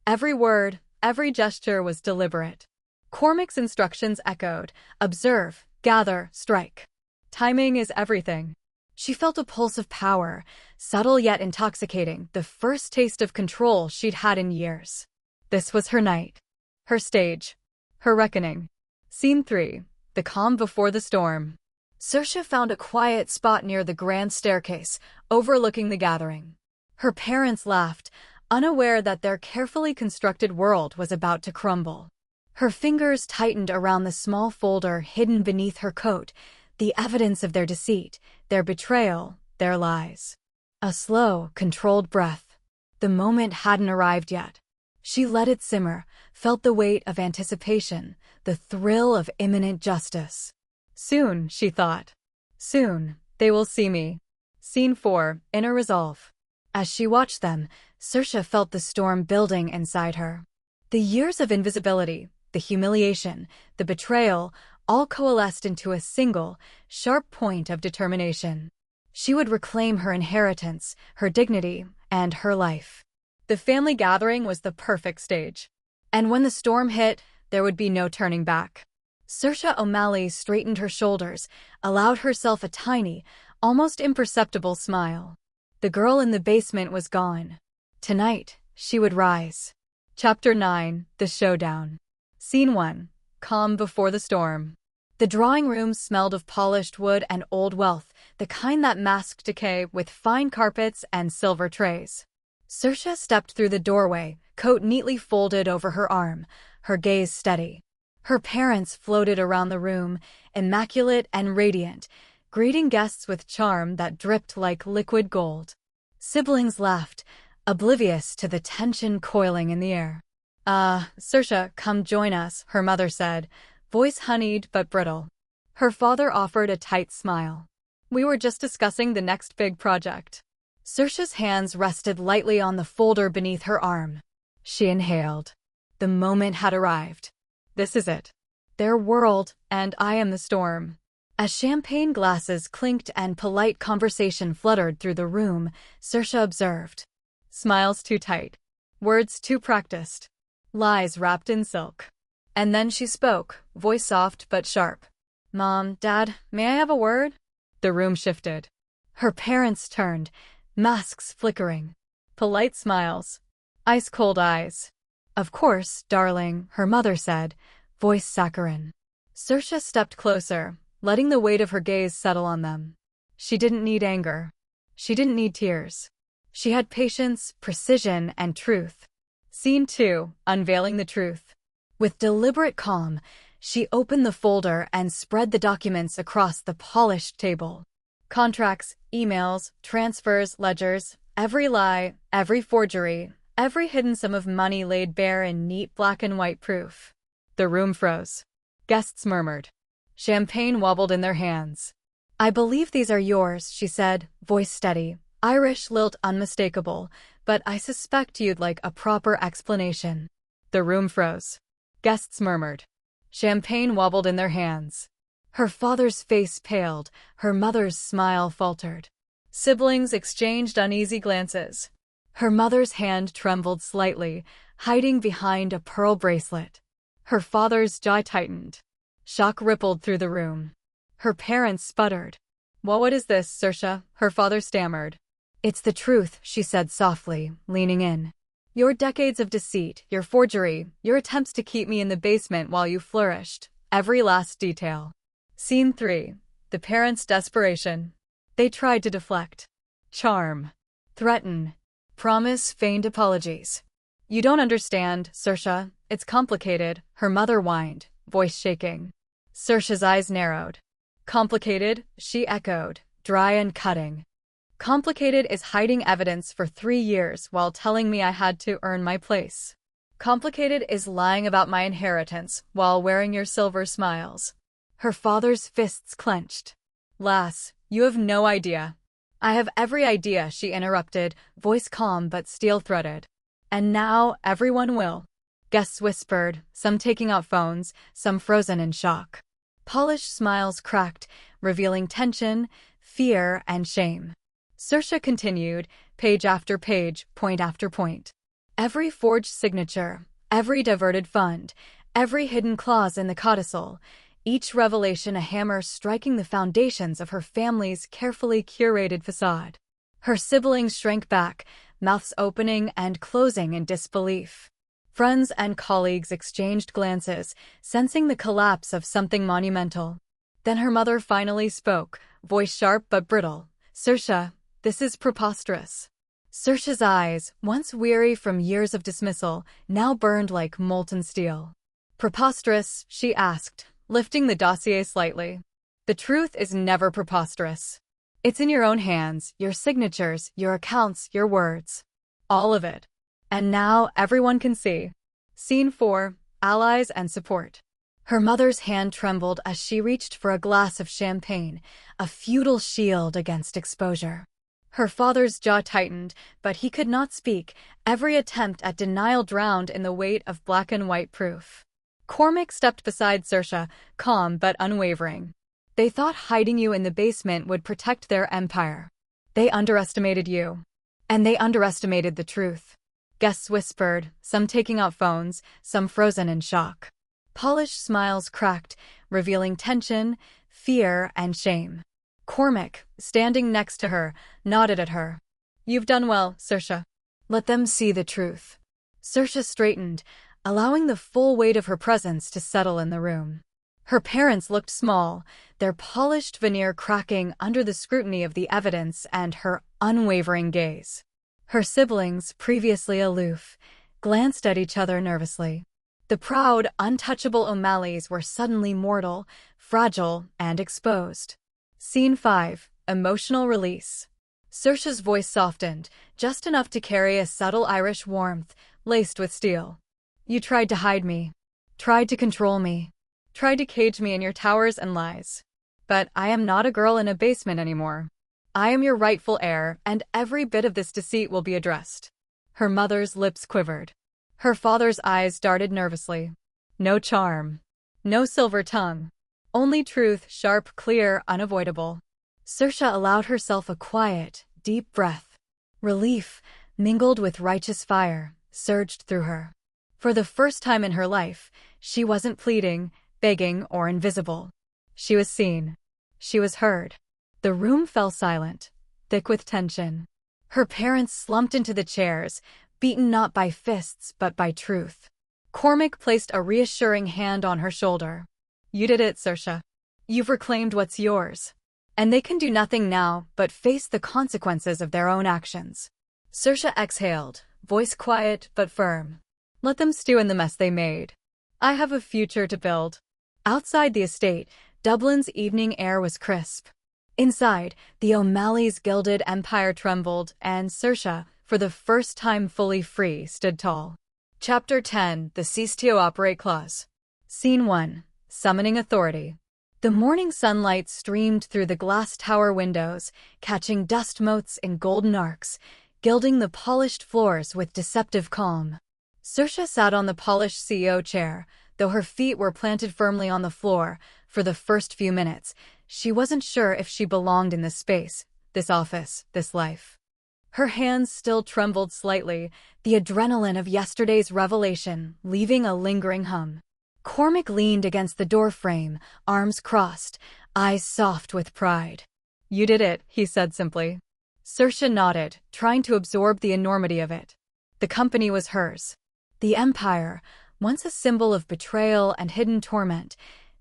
S1: Every word, every gesture was deliberate. Cormac's instructions echoed: observe, gather, strike. Timing is everything. She felt a pulse of power, subtle yet intoxicating, the first taste of control she'd had in years. This was her night. Her stage. Her reckoning. Scene 3. The calm before the storm. Saoirse found a quiet spot near the grand staircase, overlooking the gathering. Her parents laughed, unaware that their carefully constructed world was about to crumble. Her fingers tightened around the small folder hidden beneath her coat, the evidence of their deceit, their betrayal, their lies. A slow, controlled breath. The moment hadn't arrived yet. She let it simmer, felt the weight of anticipation, the thrill of imminent justice. Soon, she thought. Soon, they will see me. Scene 4, Inner Resolve. As she watched them, Saoirse felt the storm building inside her. The years of invisibility, the humiliation, the betrayal, all coalesced into a single, sharp point of determination. She would reclaim her inheritance, her dignity, and her life. The family gathering was the perfect stage. And when the storm hit, there would be no turning back. Saoirse O'Malley straightened her shoulders, allowed herself a tiny, almost imperceptible smile. The girl in the basement was gone. Tonight, she would rise. Chapter 9, The Showdown. Scene 1, Calm Before the Storm. The drawing room smelled of polished wood and old wealth, the kind that masked decay with fine carpets and silver trays. Saoirse stepped through the doorway, coat neatly folded over her arm, her gaze steady. Her parents floated around the room, immaculate and radiant, greeting guests with charm that dripped like liquid gold. Siblings laughed, oblivious to the tension coiling in the air. Saoirse, come join us, her mother said, voice honeyed but brittle. Her father offered a tight smile. We were just discussing the next big project. Saoirse's hands rested lightly on the folder beneath her arm. She inhaled. The moment had arrived. This is it. Their world, and I am the storm. As champagne glasses clinked and polite conversation fluttered through the room, Saoirse observed. Smiles too tight. Words too practiced. Lies wrapped in silk. And then she spoke, voice soft but sharp. Mom, Dad, may I have a word? The room shifted. Her parents turned, masks flickering. Polite smiles. Ice-cold eyes. Of course, darling, her mother said, voice saccharine. Saoirse stepped closer, letting the weight of her gaze settle on them. She didn't need anger. She didn't need tears. She had patience, precision, and truth. Scene 2, Unveiling the Truth. With deliberate calm, she opened the folder and spread the documents across the polished table. Contracts, emails, transfers, ledgers, every lie, every forgery, every hidden sum of money laid bare in neat black and white proof. The room froze. Guests murmured. Champagne wobbled in their hands. I believe these are yours, she said, voice steady. Irish lilt unmistakable, but I suspect you'd like a proper explanation. The room froze. Guests murmured. Champagne wobbled in their hands. Her father's face paled, her mother's smile faltered. Siblings exchanged uneasy glances. Her mother's hand trembled slightly, hiding behind a pearl bracelet. Her father's jaw tightened. Shock rippled through the room. Her parents sputtered. What is this, Saoirse? Her father stammered. It's the truth, she said softly, leaning in. Your decades of deceit, your forgery, your attempts to keep me in the basement while you flourished. Every last detail. Scene 3. The parents' desperation. They tried to deflect. Charm. Threaten. Promise feigned apologies. You don't understand, Saoirse. It's complicated, her mother whined, voice shaking. Saoirse's eyes narrowed. Complicated, she echoed, dry and cutting. Complicated is hiding evidence for 3 years while telling me I had to earn my place. Complicated is lying about my inheritance while wearing your silver smiles. Her father's fists clenched. Lass, you have no idea. I have every idea, she interrupted, voice calm but steel-threaded. And now everyone will. Guests whispered, some taking out phones, some frozen in shock. Polished smiles cracked, revealing tension, fear, and shame. Saoirse continued, page after page, point after point. Every forged signature, every diverted fund, every hidden clause in the codicil, each revelation a hammer striking the foundations of her family's carefully curated facade. Her siblings shrank back, mouths opening and closing in disbelief. Friends and colleagues exchanged glances, sensing the collapse of something monumental. Then her mother finally spoke, voice sharp but brittle. Saoirse, this is preposterous. Saoirse's eyes, once weary from years of dismissal, now burned like molten steel. Preposterous, she asked, lifting the dossier slightly. The truth is never preposterous. It's in your own hands, your signatures, your accounts, your words. All of it. And now everyone can see. Scene 4. Allies and Support. Her mother's hand trembled as she reached for a glass of champagne, a futile shield against exposure. Her father's jaw tightened, but he could not speak, every attempt at denial drowned in the weight of black and white proof. Cormac stepped beside Saoirse, calm but unwavering. They thought hiding you in the basement would protect their empire. They underestimated you. And they underestimated the truth. Guests whispered, some taking out phones, some frozen in shock. Polished smiles cracked, revealing tension, fear, and shame. Cormac, standing next to her, nodded at her. "You've done well, Saoirse. Let them see the truth." Saoirse straightened, allowing the full weight of her presence to settle in the room. Her parents looked small, their polished veneer cracking under the scrutiny of the evidence and her unwavering gaze. Her siblings, previously aloof, glanced at each other nervously. The proud, untouchable O'Malleys were suddenly mortal, fragile, and exposed. Scene 5. Emotional Release. Saoirse's voice softened, just enough to carry a subtle Irish warmth, laced with steel. "You tried to hide me. Tried to control me. Tried to cage me in your towers and lies. But I am not a girl in a basement anymore. I am your rightful heir, and every bit of this deceit will be addressed." Her mother's lips quivered. Her father's eyes darted nervously. No charm. No silver tongue. Only truth, sharp, clear, unavoidable. Saoirse allowed herself a quiet, deep breath. Relief, mingled with righteous fire, surged through her. For the first time in her life, she wasn't pleading, begging, or invisible. She was seen. She was heard. The room fell silent, thick with tension. Her parents slumped into the chairs, beaten not by fists but by truth. Cormac placed a reassuring hand on her shoulder. "You did it, Saoirse. You've reclaimed what's yours. And they can do nothing now but face the consequences of their own actions." Saoirse exhaled, voice quiet but firm. "Let them stew in the mess they made. I have a future to build." Outside the estate, Dublin's evening air was crisp. Inside, the O'Malleys' gilded empire trembled, and Saoirse, for the first time fully free, stood tall. Chapter 10. The Cease to Operate Clause. Scene 1. Summoning Authority. The morning sunlight streamed through the glass tower windows, catching dust motes in golden arcs, gilding the polished floors with deceptive calm. Saoirse sat on the polished CEO chair, though her feet were planted firmly on the floor. For the first few minutes, she wasn't sure if she belonged in this space, this office, this life. Her hands still trembled slightly, the adrenaline of yesterday's revelation leaving a lingering hum. Cormac leaned against the doorframe, arms crossed, eyes soft with pride. "You did it," he said simply. Saoirse nodded, trying to absorb the enormity of it. The company was hers. The empire, once a symbol of betrayal and hidden torment,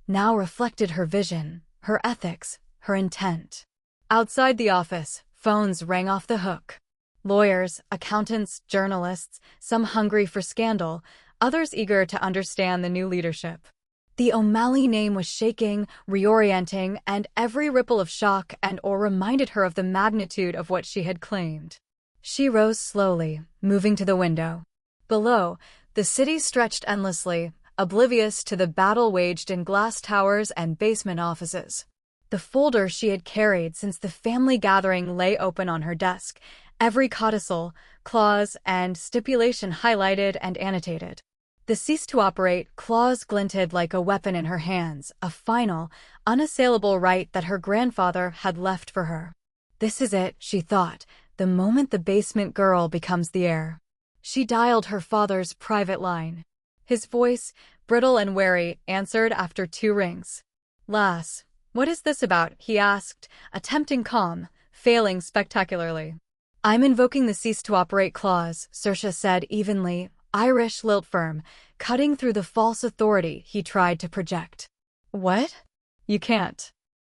S1: now reflected her vision, her ethics, her intent. Outside the office, phones rang off the hook. Lawyers, accountants, journalists, some hungry for scandal, others eager to understand the new leadership. The O'Malley name was shaking, reorienting, and every ripple of shock and awe reminded her of the magnitude of what she had claimed. She rose slowly, moving to the window. Below, the city stretched endlessly, oblivious to the battle waged in glass towers and basement offices. The folder she had carried since the family gathering lay open on her desk, every codicil, clause, and stipulation highlighted and annotated. The cease to operate clause glinted like a weapon in her hands, a final, unassailable right that her grandfather had left for her. This is it, she thought, the moment the basement girl becomes the heir. She dialed her father's private line. His voice, brittle and wary, answered after 2 rings. "Lass, what is this about?" he asked, attempting calm, failing spectacularly. "I'm invoking the cease to operate clause," Saoirse said evenly, Irish lilt firm, cutting through the false authority he tried to project. "What? You can't."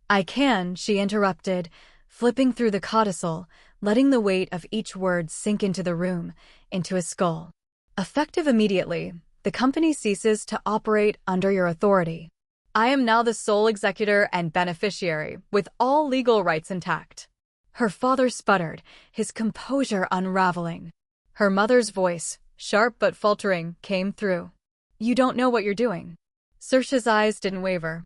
S1: "I can," she interrupted, flipping through the codicil, letting the weight of each word sink into the room, into his skull. "Effective immediately, the company ceases to operate under your authority. I am now the sole executor and beneficiary, with all legal rights intact." Her father sputtered, his composure unraveling. Her mother's voice, sharp but faltering, came through. You don't know what you're doing. Saoirse's eyes didn't waver.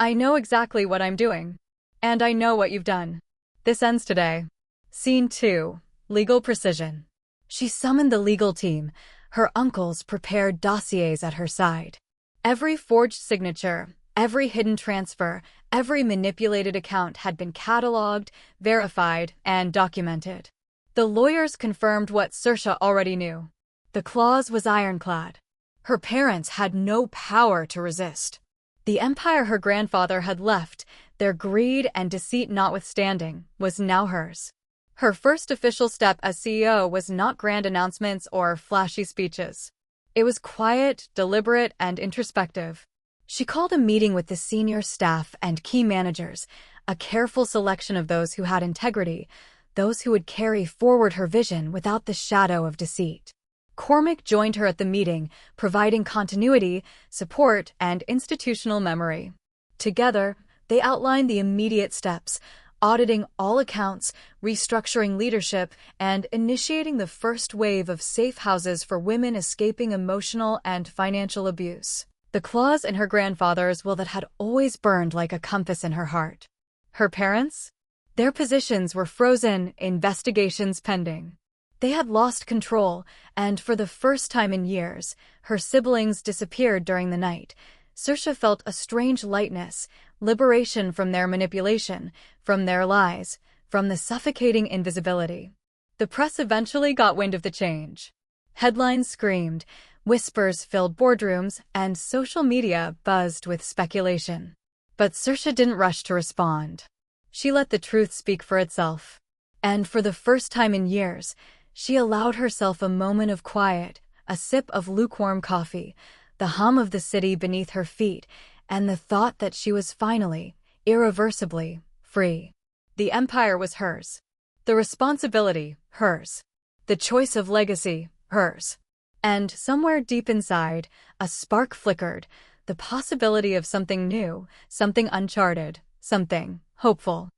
S1: I know exactly what I'm doing. And I know what you've done. This ends today. Scene 2. Legal precision. She summoned the legal team. Her uncles prepared dossiers at her side. Every forged signature, every hidden transfer, every manipulated account had been catalogued, verified, and documented. The lawyers confirmed what Saoirse already knew. The clause was ironclad. Her parents had no power to resist. The empire her grandfather had left, their greed and deceit notwithstanding, was now hers. Her first official step as CEO was not grand announcements or flashy speeches. It was quiet, deliberate, and introspective. She called a meeting with the senior staff and key managers, a careful selection of those who had integrity, those who would carry forward her vision without the shadow of deceit. Cormac joined her at the meeting, providing continuity, support, and institutional memory. Together, they outlined the immediate steps, auditing all accounts, restructuring leadership, and initiating the first wave of safe houses for women escaping emotional and financial abuse. The clause in her grandfather's will that had always burned like a compass in her heart. Her parents? Their positions were frozen, investigations pending. They had lost control, and for the first time in years, her siblings disappeared during the night. Saoirse felt a strange lightness, liberation from their manipulation, from their lies, from the suffocating invisibility. The press eventually got wind of the change. Headlines screamed, whispers filled boardrooms, and social media buzzed with speculation. But Saoirse didn't rush to respond. She let the truth speak for itself. And for the first time in years, she allowed herself a moment of quiet, a sip of lukewarm coffee, the hum of the city beneath her feet, and the thought that she was finally, irreversibly, free. The empire was hers. The responsibility, hers. The choice of legacy, hers. And somewhere deep inside, a spark flickered, the possibility of something new, something uncharted, something hopeful.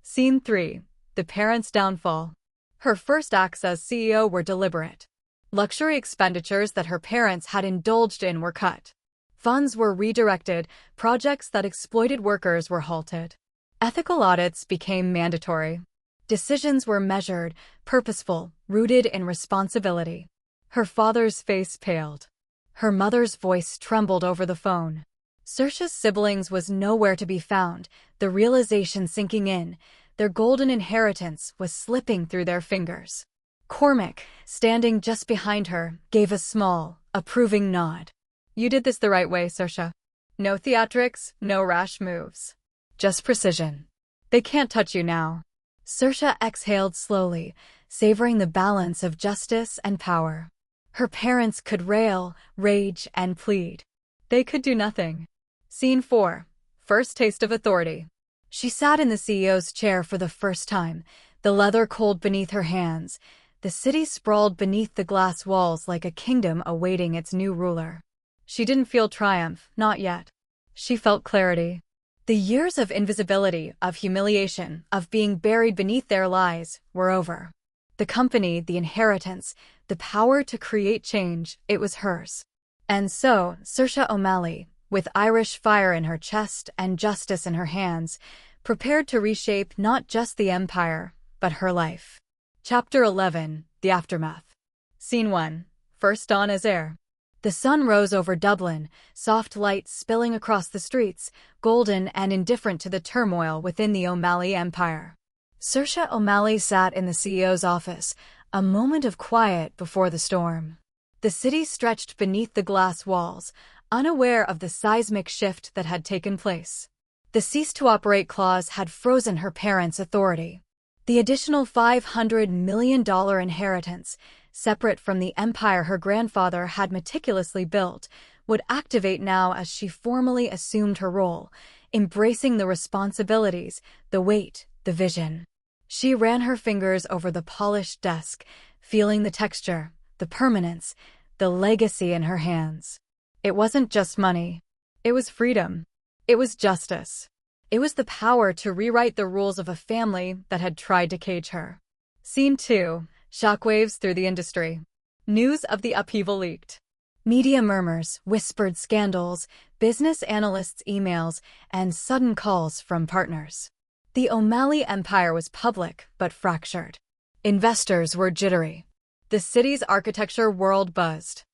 S1: Scene 3. The parents' downfall. Her first acts as CEO were deliberate. Luxury expenditures that her parents had indulged in were cut. Funds were redirected, projects that exploited workers were halted. Ethical audits became mandatory. Decisions were measured, purposeful, rooted in responsibility. Her father's face paled. Her mother's voice trembled over the phone. Saoirse's siblings was nowhere to be found, the realization sinking in. Their golden inheritance was slipping through their fingers. Cormac, standing just behind her, gave a small, approving nod. You did this the right way, Saoirse. No theatrics, no rash moves. Just precision. They can't touch you now. Saoirse exhaled slowly, savoring the balance of justice and power. Her parents could rail, rage, and plead. They could do nothing. Scene 4. First taste of authority. She sat in the CEO's chair for the first time, the leather cold beneath her hands. The city sprawled beneath the glass walls like a kingdom awaiting its new ruler. She didn't feel triumph, not yet. She felt clarity. The years of invisibility, of humiliation, of being buried beneath their lies, were over. The company, the inheritance, the power to create change, it was hers. And so, Saoirse O'Malley, with Irish fire in her chest and justice in her hands, prepared to reshape not just the empire, but her life. Chapter 11. The Aftermath. Scene 1. First dawn as heir. The sun rose over Dublin, soft light spilling across the streets, golden and indifferent to the turmoil within the O'Malley empire. Saoirse O'Malley sat in the CEO's office, a moment of quiet before the storm. The city stretched beneath the glass walls, unaware of the seismic shift that had taken place. The cease-to-operate clause had frozen her parents' authority. The additional $500 million inheritance, separate from the empire her grandfather had meticulously built, would activate now as she formally assumed her role, embracing the responsibilities, the weight, the vision. She ran her fingers over the polished desk, feeling the texture, the permanence, the legacy in her hands. It wasn't just money. It was freedom. It was justice. It was the power to rewrite the rules of a family that had tried to cage her. Scene 2. shockwaves through the industry. News of the upheaval leaked. Media murmurs, whispered scandals, business analysts' emails, and sudden calls from partners. The O'Malley empire was public but fractured. Investors were jittery. The city's architecture world buzzed.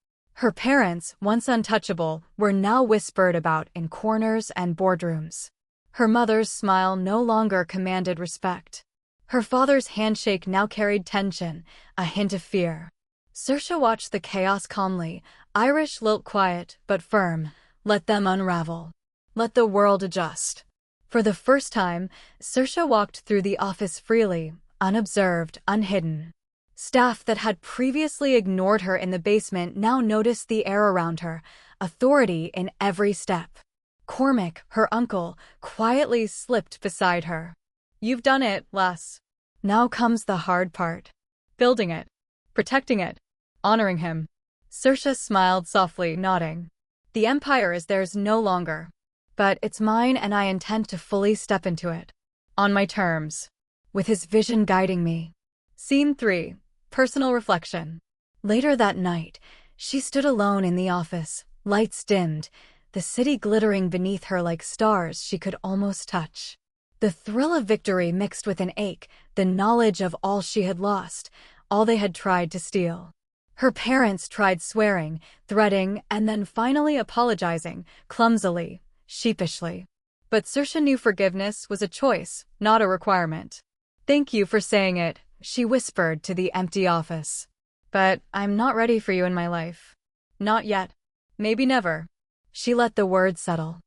S1: Her parents, once untouchable, were now whispered about in corners and boardrooms. Her mother's smile no longer commanded respect. Her father's handshake now carried tension, a hint of fear. Saoirse watched the chaos calmly, Irish lilt quiet but firm. Let them unravel. Let the world adjust. For the first time, Saoirse walked through the office freely, unobserved, unhidden. Staff that had previously ignored her in the basement now noticed the air around her, authority in every step. Cormac, her uncle, quietly slipped beside her. You've done it, lass. Now comes the hard part. Building it. Protecting it. Honoring him. Saoirse smiled softly, nodding. The empire is theirs no longer. But it's mine and I intend to fully step into it. On my terms. With his vision guiding me. Scene 3. Personal reflection. Later that night, she stood alone in the office, lights dimmed, the city glittering beneath her like stars she could almost touch. The thrill of victory mixed with an ache, the knowledge of all she had lost, all they had tried to steal. Her parents tried swearing, threatening, and then finally apologizing, clumsily, sheepishly. But Saoirse knew forgiveness was a choice, not a requirement. Thank you for saying it, she whispered to the empty office. But I'm not ready for you in my life. Not yet. Maybe never. She let the words settle.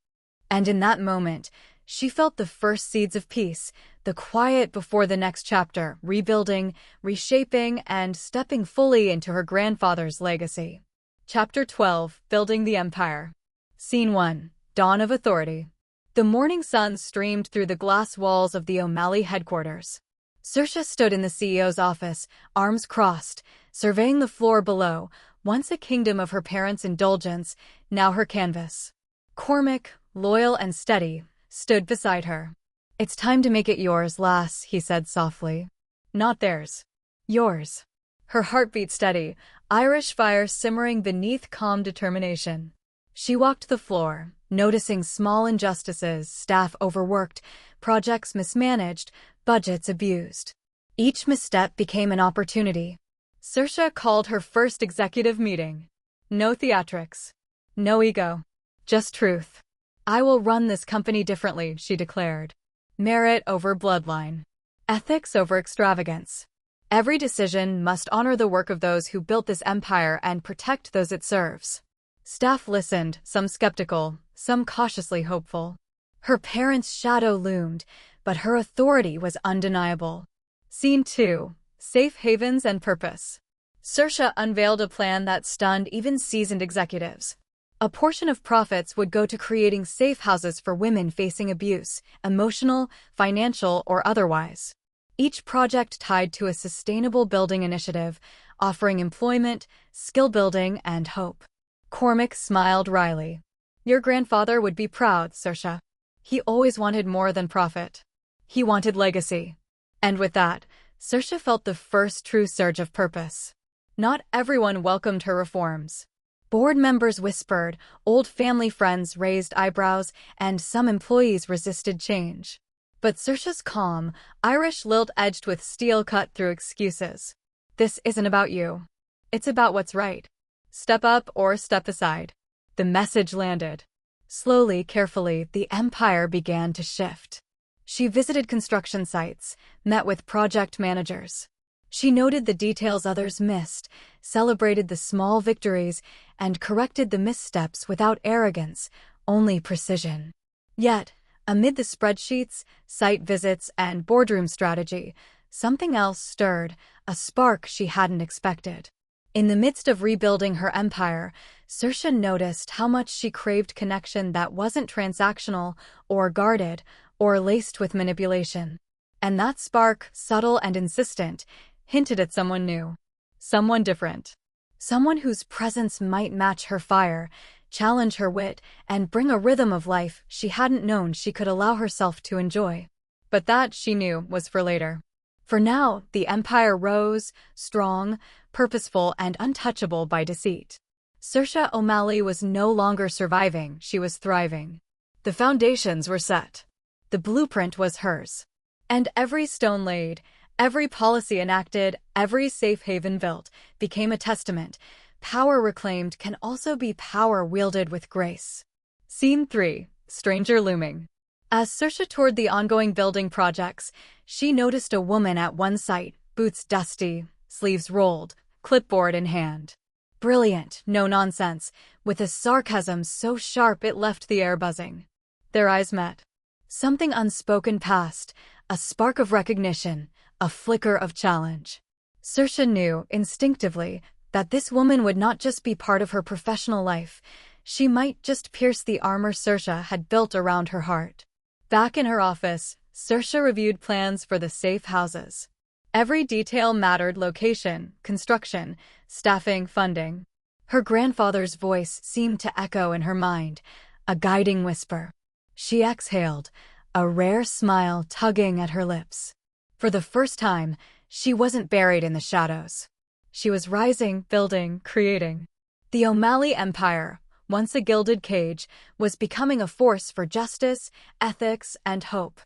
S1: And in that moment, she felt the first seeds of peace, the quiet before the next chapter, rebuilding, reshaping, and stepping fully into her grandfather's legacy. Chapter 12, Building the Empire. Scene 1, Dawn of Authority. The morning sun streamed through the glass walls of the O'Malley headquarters. Saoirse stood in the CEO's office, arms crossed, surveying the floor below, once a kingdom of her parents' indulgence, now her canvas. Cormac, loyal and steady, stood beside her. It's time to make it yours, lass, he said softly. Not theirs. Yours. Her heartbeat steady, Irish fire simmering beneath calm determination. She walked the floor, noticing small injustices, staff overworked, projects mismanaged, budgets abused. Each misstep became an opportunity. Saoirse called her first executive meeting. No theatrics. No ego. Just truth. I will run this company differently, she declared. Merit over bloodline. Ethics over extravagance. Every decision must honor the work of those who built this empire and protect those it serves. Staff listened, some skeptical, some cautiously hopeful. Her parents' shadow loomed, but her authority was undeniable. Scene 2. Safe havens and purpose. Saoirse unveiled a plan that stunned even seasoned executives. A portion of profits would go to creating safe houses for women facing abuse, emotional, financial, or otherwise. Each project tied to a sustainable building initiative, offering employment, skill building, and hope. Cormac smiled wryly. Your grandfather would be proud, Saoirse. He always wanted more than profit. He wanted legacy. And with that, Saoirse felt the first true surge of purpose. Not everyone welcomed her reforms. Board members whispered, old family friends raised eyebrows, and some employees resisted change. But Saoirse's calm, Irish lilt edged with steel cut through excuses. This isn't about you. It's about what's right. Step up or step aside. The message landed. Slowly, carefully, the empire began to shift. She visited construction sites, met with project managers. She noted the details others missed, celebrated the small victories, and corrected the missteps without arrogance, only precision. Yet, amid the spreadsheets, site visits, and boardroom strategy, something else stirred, a spark she hadn't expected. In the midst of rebuilding her empire, Saoirse noticed how much she craved connection that wasn't transactional or guarded or laced with manipulation. And that spark, subtle and insistent, hinted at someone new. Someone different. Someone whose presence might match her fire, challenge her wit, and bring a rhythm of life she hadn't known she could allow herself to enjoy. But that, she knew, was for later. For now, the empire rose, strong, purposeful, and untouchable by deceit. Saoirse O'Malley was no longer surviving, she was thriving. The foundations were set. The blueprint was hers. And every stone laid, every policy enacted, every safe haven built, became a testament. Power reclaimed can also be power wielded with grace. Scene 3. Stranger Looming. As Saoirse toured the ongoing building projects, she noticed a woman at one site, boots dusty, sleeves rolled, clipboard in hand. Brilliant, no nonsense, with a sarcasm so sharp it left the air buzzing. Their eyes met. Something unspoken passed, a spark of recognition, a flicker of challenge. Saoirse knew, instinctively, that this woman would not just be part of her professional life, she might just pierce the armor Saoirse had built around her heart. Back in her office, Saoirse reviewed plans for the safe houses. Every detail mattered: location, construction, staffing, funding. Her grandfather's voice seemed to echo in her mind, a guiding whisper. She exhaled, a rare smile tugging at her lips. For the first time, she wasn't buried in the shadows. She was rising, building, creating. The O'Malley Empire, once a gilded cage, was becoming a force for justice, ethics, and hope.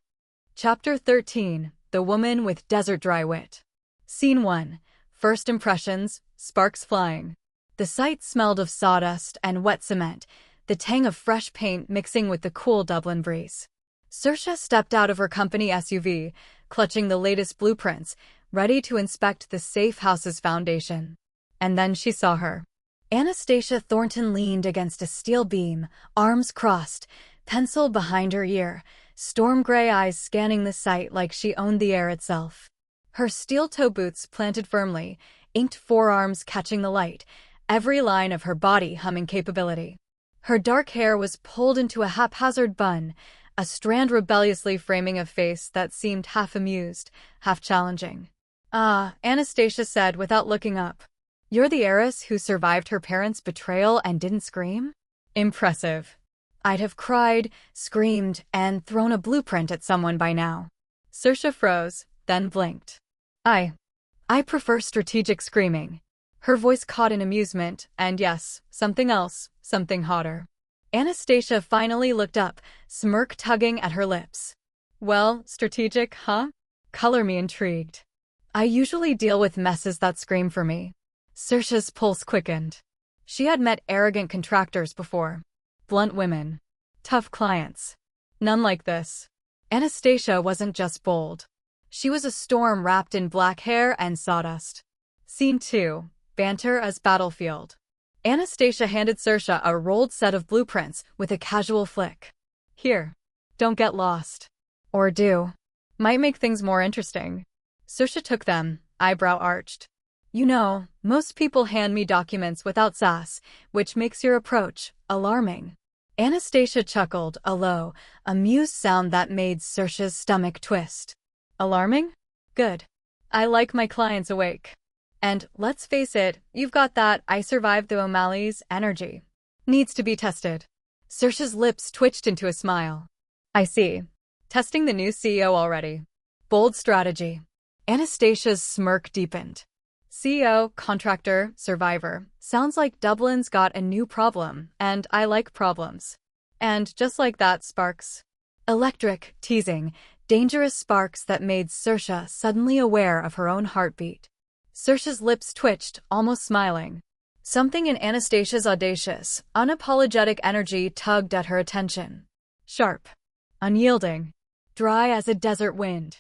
S1: Chapter 13. The Woman with Desert-Dry Wit. Scene 1. First impressions, sparks flying. The site smelled of sawdust and wet cement, the tang of fresh paint mixing with the cool Dublin breeze. Saoirse stepped out of her company SUV, clutching the latest blueprints, ready to inspect the safe house's foundation. And then she saw her. Anastasia Thornton leaned against a steel beam, arms crossed, pencil behind her ear, storm-gray eyes scanning the site like she owned the air itself. Her steel-toe boots planted firmly, inked forearms catching the light, every line of her body humming capability. Her dark hair was pulled into a haphazard bun, a strand rebelliously framing a face that seemed half amused, half challenging. "Ah," Anastasia said without looking up. "You're the heiress who survived her parents' betrayal and didn't scream? Impressive. I'd have cried, screamed, and thrown a blueprint at someone by now." Saoirse froze, then blinked. I prefer strategic screaming." Her voice caught in amusement, and yes, something else, something hotter. Anastasia finally looked up, smirk tugging at her lips. "Well, strategic, huh? Color me intrigued. I usually deal with messes that scream for me." Saoirse's pulse quickened. She had met arrogant contractors before. Blunt women. Tough clients. None like this. Anastasia wasn't just bold. She was a storm wrapped in black hair and sawdust. Scene 2. Banter as battlefield. Anastasia handed Saoirse a rolled set of blueprints with a casual flick. "Here. Don't get lost. Or do. Might make things more interesting." Saoirse took them, eyebrow arched. "You know, most people hand me documents without sass, which makes your approach alarming." Anastasia chuckled, a low, amused sound that made Saoirse's stomach twist. "Alarming? Good. I like my clients awake. And, let's face it, you've got that 'I survived the O'Malleys' energy. Needs to be tested." Saoirse's lips twitched into a smile. "I see. Testing the new CEO already. Bold strategy." Anastasia's smirk deepened. "CEO, contractor, survivor. Sounds like Dublin's got a new problem, and I like problems." And just like that, sparks. Electric, teasing, dangerous sparks that made Saoirse suddenly aware of her own heartbeat. Saoirse's lips twitched, almost smiling. Something in Anastasia's audacious, unapologetic energy tugged at her attention. Sharp. Unyielding. Dry as a desert wind.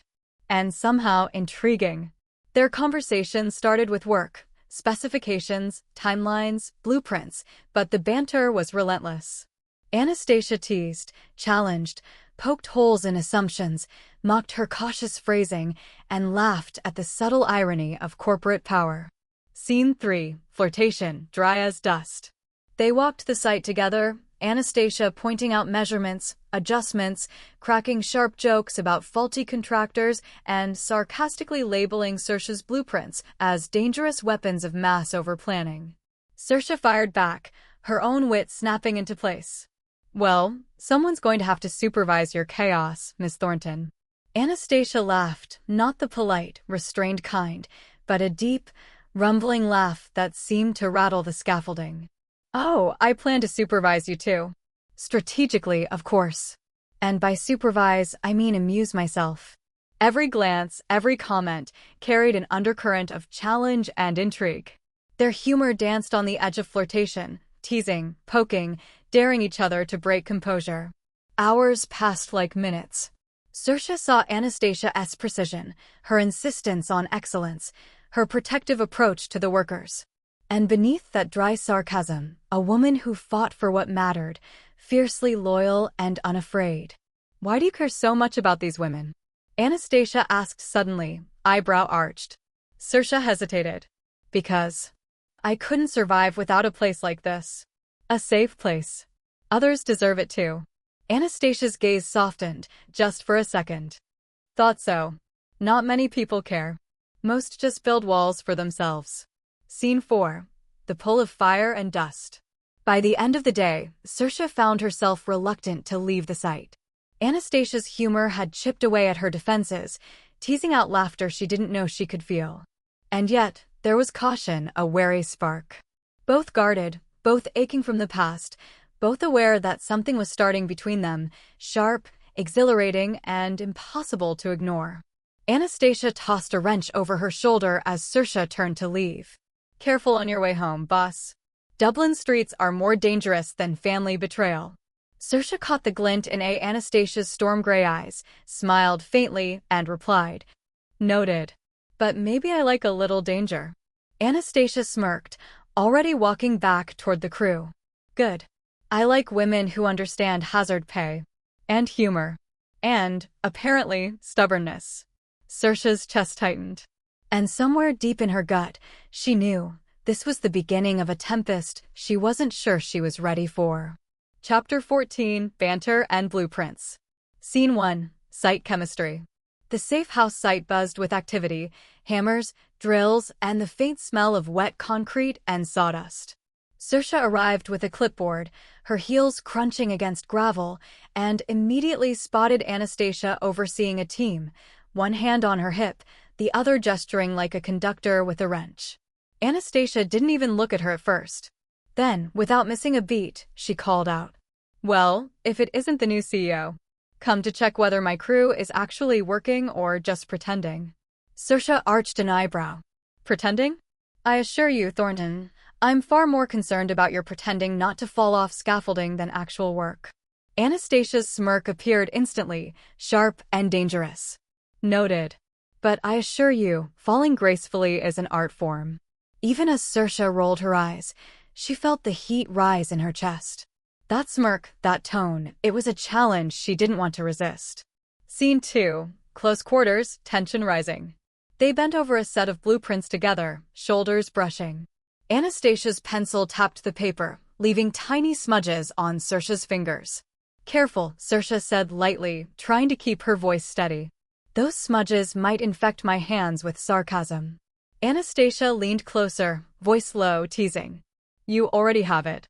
S1: And somehow intriguing. Their conversation started with work, specifications, timelines, blueprints, but the banter was relentless. Anastasia teased, challenged, poked holes in assumptions, mocked her cautious phrasing, and laughed at the subtle irony of corporate power. Scene 3. Flirtation, dry as dust. They walked the site together, Anastasia pointing out measurements, adjustments, cracking sharp jokes about faulty contractors, and sarcastically labeling Saoirse's blueprints as dangerous weapons of mass over-planning. Saoirse fired back, her own wit snapping into place. "Well, someone's going to have to supervise your chaos, Miss Thornton." Anastasia laughed, Not the polite, restrained kind, but a deep, rumbling laugh that seemed to rattle the scaffolding. "Oh, I plan to supervise you too. Strategically, of course. And by supervise, I mean amuse myself." Every glance, every comment carried an undercurrent of challenge and intrigue. Their humor danced on the edge of flirtation, teasing, poking, daring each other to break composure. Hours passed like minutes. Saoirse saw Anastasia's precision, her insistence on excellence, her protective approach to the workers. And beneath that dry sarcasm, a woman who fought for what mattered, fiercely loyal and unafraid. "Why do you care so much about these women?" Anastasia asked suddenly, eyebrow arched. Saoirse hesitated. "Because I couldn't survive without a place like this. A safe place. Others deserve it too." Anastasia's gaze softened, just for a second. "Thought so. Not many people care. Most just build walls for themselves." Scene 4. The Pull of Fire and Dust. By the end of the day, Saoirse found herself reluctant to leave the site. Anastasia's humor had chipped away at her defenses, teasing out laughter she didn't know she could feel. And yet, there was caution, a wary spark. Both guarded, both aching from the past, both aware that something was starting between them, sharp, exhilarating, and impossible to ignore. Anastasia tossed a wrench over her shoulder as Saoirse turned to leave. "Careful on your way home, boss. Dublin streets are more dangerous than family betrayal." Saoirse caught the glint in Anastasia's storm-gray eyes, smiled faintly, and replied, "Noted. But maybe I like a little danger." Anastasia smirked, already walking back toward the crew. "Good. I like women who understand hazard pay. And humor. And, apparently, stubbornness." Saoirse's chest tightened. And somewhere deep in her gut, she knew this was the beginning of a tempest she wasn't sure she was ready for. Chapter 14, Banter and Blueprints. Scene 1, Site Chemistry. The safe house site buzzed with activity, hammers, drills, and the faint smell of wet concrete and sawdust. Saoirse arrived with a clipboard, her heels crunching against gravel, and immediately spotted Anastasia overseeing a team, one hand on her hip, the other gesturing like a conductor with a wrench. Anastasia didn't even look at her at first. Then, without missing a beat, she called out, "Well, if it isn't the new CEO. Come to check whether my crew is actually working or just pretending." Saoirse arched an eyebrow. "Pretending? I assure you, Thornton, I'm far more concerned about your pretending not to fall off scaffolding than actual work." Anastasia's smirk appeared instantly, sharp and dangerous. "Noted. But I assure you, falling gracefully is an art form." Even as Saoirse rolled her eyes, she felt the heat rise in her chest. That smirk, that tone, it was a challenge she didn't want to resist. Scene 2. Close quarters, tension rising. They bent over a set of blueprints together, shoulders brushing. Anastasia's pencil tapped the paper, leaving tiny smudges on Saoirse's fingers. "Careful," Saoirse said lightly, trying to keep her voice steady. "Those smudges might infect my hands with sarcasm." Anastasia leaned closer, voice low, teasing. "You already have it.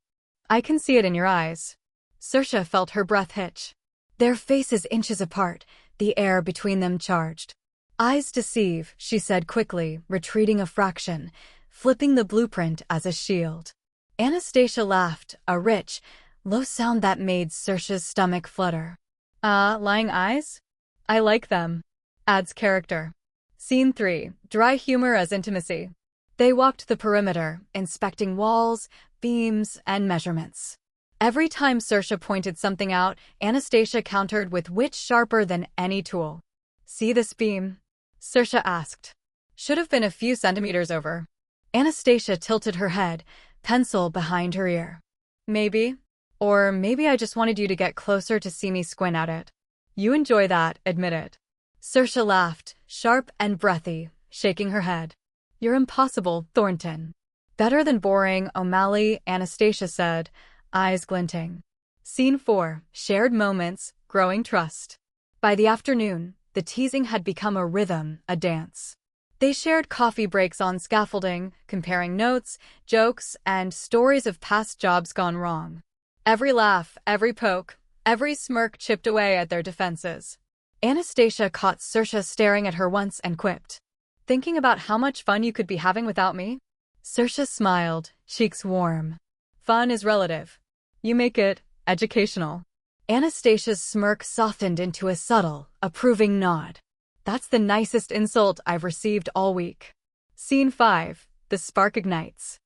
S1: I can see it in your eyes." Saoirse felt her breath hitch. Their faces inches apart, the air between them charged. "Eyes deceive," she said quickly, retreating a fraction, flipping the blueprint as a shield. Anastasia laughed, a rich, low sound that made Saoirse's stomach flutter. Lying eyes? I like them. Adds character." Scene 3. Dry humor as intimacy. They walked the perimeter, inspecting walls, beams, and measurements. Every time Saoirse pointed something out, Anastasia countered with wit sharper than any tool. "See this beam?" Saoirse asked. "Should have been a few centimeters over." Anastasia tilted her head, pencil behind her ear. "Maybe. Or maybe I just wanted you to get closer to see me squint at it. You enjoy that, admit it." Saoirse laughed, sharp and breathy, shaking her head. "You're impossible, Thornton." "Better than boring, O'Malley," Anastasia said, eyes glinting. Scene 4. Shared moments, growing trust. By the afternoon, the teasing had become a rhythm, a dance. They shared coffee breaks on scaffolding, comparing notes, jokes, and stories of past jobs gone wrong. Every laugh, every poke, every smirk chipped away at their defenses. Anastasia caught Saoirse staring at her once and quipped, "Thinking about how much fun you could be having without me?" Saoirse smiled, cheeks warm. "Fun is relative. You make it educational." Anastasia's smirk softened into a subtle, approving nod. "That's the nicest insult I've received all week." Scene 5. The spark ignites.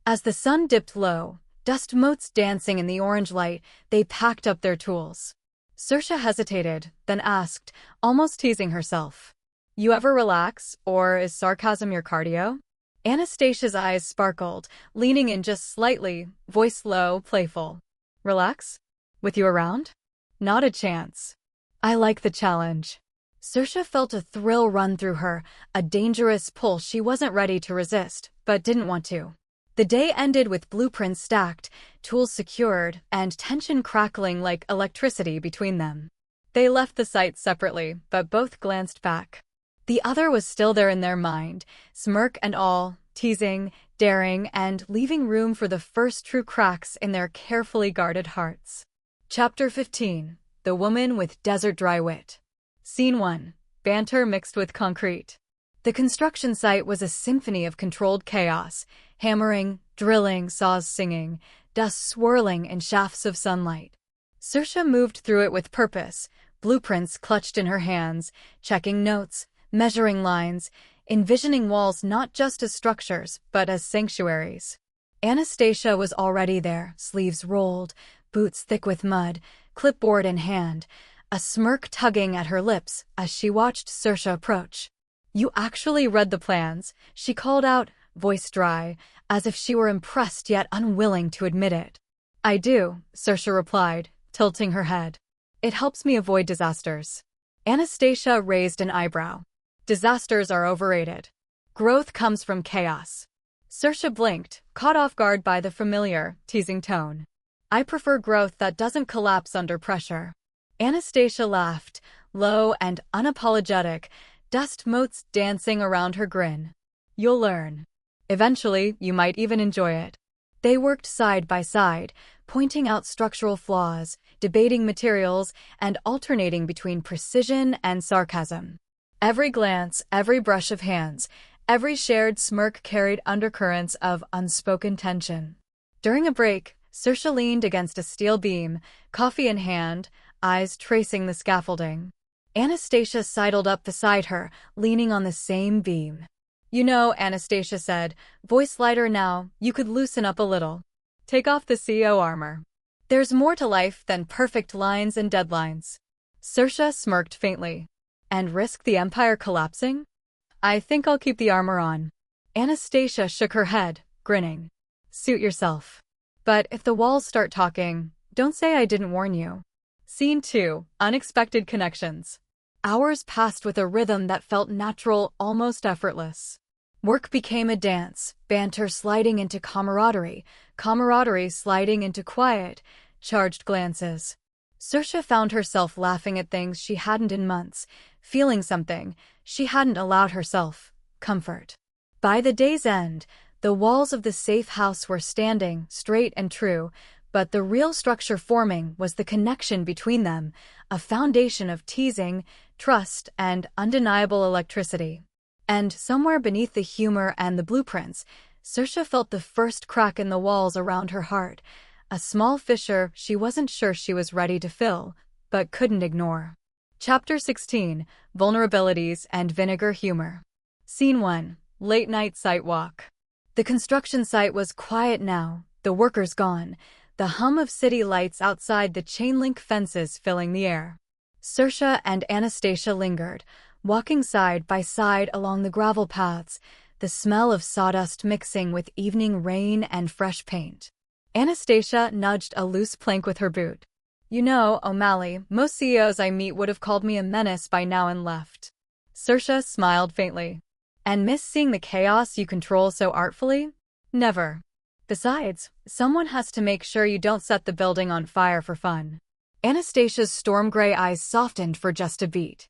S1: As the sun dipped low, dust motes dancing in the orange light, they packed up their tools. Saoirse hesitated, then asked, almost teasing herself, "You ever relax, or is sarcasm your cardio?" Anastasia's eyes sparkled, leaning in just slightly, voice low, playful. "Relax? With you around? Not a chance. I like the challenge." Saoirse felt a thrill run through her, a dangerous pull she wasn't ready to resist, but didn't want to. The day ended with blueprints stacked, tools secured, and tension crackling like electricity between them. They left the site separately, but both glanced back. The other was still there in their mind, smirk and all, teasing, daring, and leaving room for the first true cracks in their carefully guarded hearts. Chapter 15. The Woman with Desert Dry Wit. Scene 1. Banter mixed with concrete. The construction site was a symphony of controlled chaos, hammering, drilling, saws singing, dust swirling in shafts of sunlight. Saoirse moved through it with purpose, blueprints clutched in her hands, checking notes, measuring lines, envisioning walls not just as structures, but as sanctuaries. Anastasia was already there, sleeves rolled, boots thick with mud, clipboard in hand, a smirk tugging at her lips as she watched Saoirse approach. "You actually read the plans," she called out, voice dry, as if she were impressed yet unwilling to admit it. "I do," Saoirse replied, tilting her head. "It helps me avoid disasters." Anastasia raised an eyebrow. "Disasters are overrated. Growth comes from chaos." Saoirse blinked, caught off guard by the familiar, teasing tone. "I prefer growth that doesn't collapse under pressure." Anastasia laughed, low and unapologetic, dust motes dancing around her grin. "You'll learn. Eventually, you might even enjoy it." They worked side by side, pointing out structural flaws, debating materials, and alternating between precision and sarcasm. Every glance, every brush of hands, every shared smirk carried undercurrents of unspoken tension. During a break, Saoirse leaned against a steel beam, coffee in hand, eyes tracing the scaffolding. Anastasia sidled up beside her, leaning on the same beam. "You know," Anastasia said, voice lighter now, "you could loosen up a little. Take off the CEO armor. There's more to life than perfect lines and deadlines." Saoirse smirked faintly. "And risk the Empire collapsing?" "I think I'll keep the armor on." Anastasia shook her head, grinning. "Suit yourself. But if the walls start talking, don't say I didn't warn you." Scene 2. Unexpected connections. Hours passed with a rhythm that felt natural, almost effortless. Work became a dance, banter sliding into camaraderie, camaraderie sliding into quiet, charged glances. Saoirse found herself laughing at things she hadn't in months, feeling something she hadn't allowed herself, comfort. By the day's end, the walls of the safe house were standing, straight and true, but the real structure forming was the connection between them, a foundation of teasing, trust, and undeniable electricity. And somewhere beneath the humor and the blueprints, Saoirse felt the first crack in the walls around her heart, a small fissure she wasn't sure she was ready to fill, but couldn't ignore. Chapter 16. Vulnerabilities and Vinegar Humor. Scene 1. Late-night site walk. The construction site was quiet now, the workers gone, the hum of city lights outside the chain-link fences filling the air. Saoirse and Anastasia lingered, walking side by side along the gravel paths, the smell of sawdust mixing with evening rain and fresh paint. Anastasia nudged a loose plank with her boot. "You know, O'Malley, most CEOs I meet would have called me a menace by now and left." Saoirse smiled faintly. "And miss seeing the chaos you control so artfully? Never. Besides, someone has to make sure you don't set the building on fire for fun." Anastasia's storm gray eyes softened for just a beat.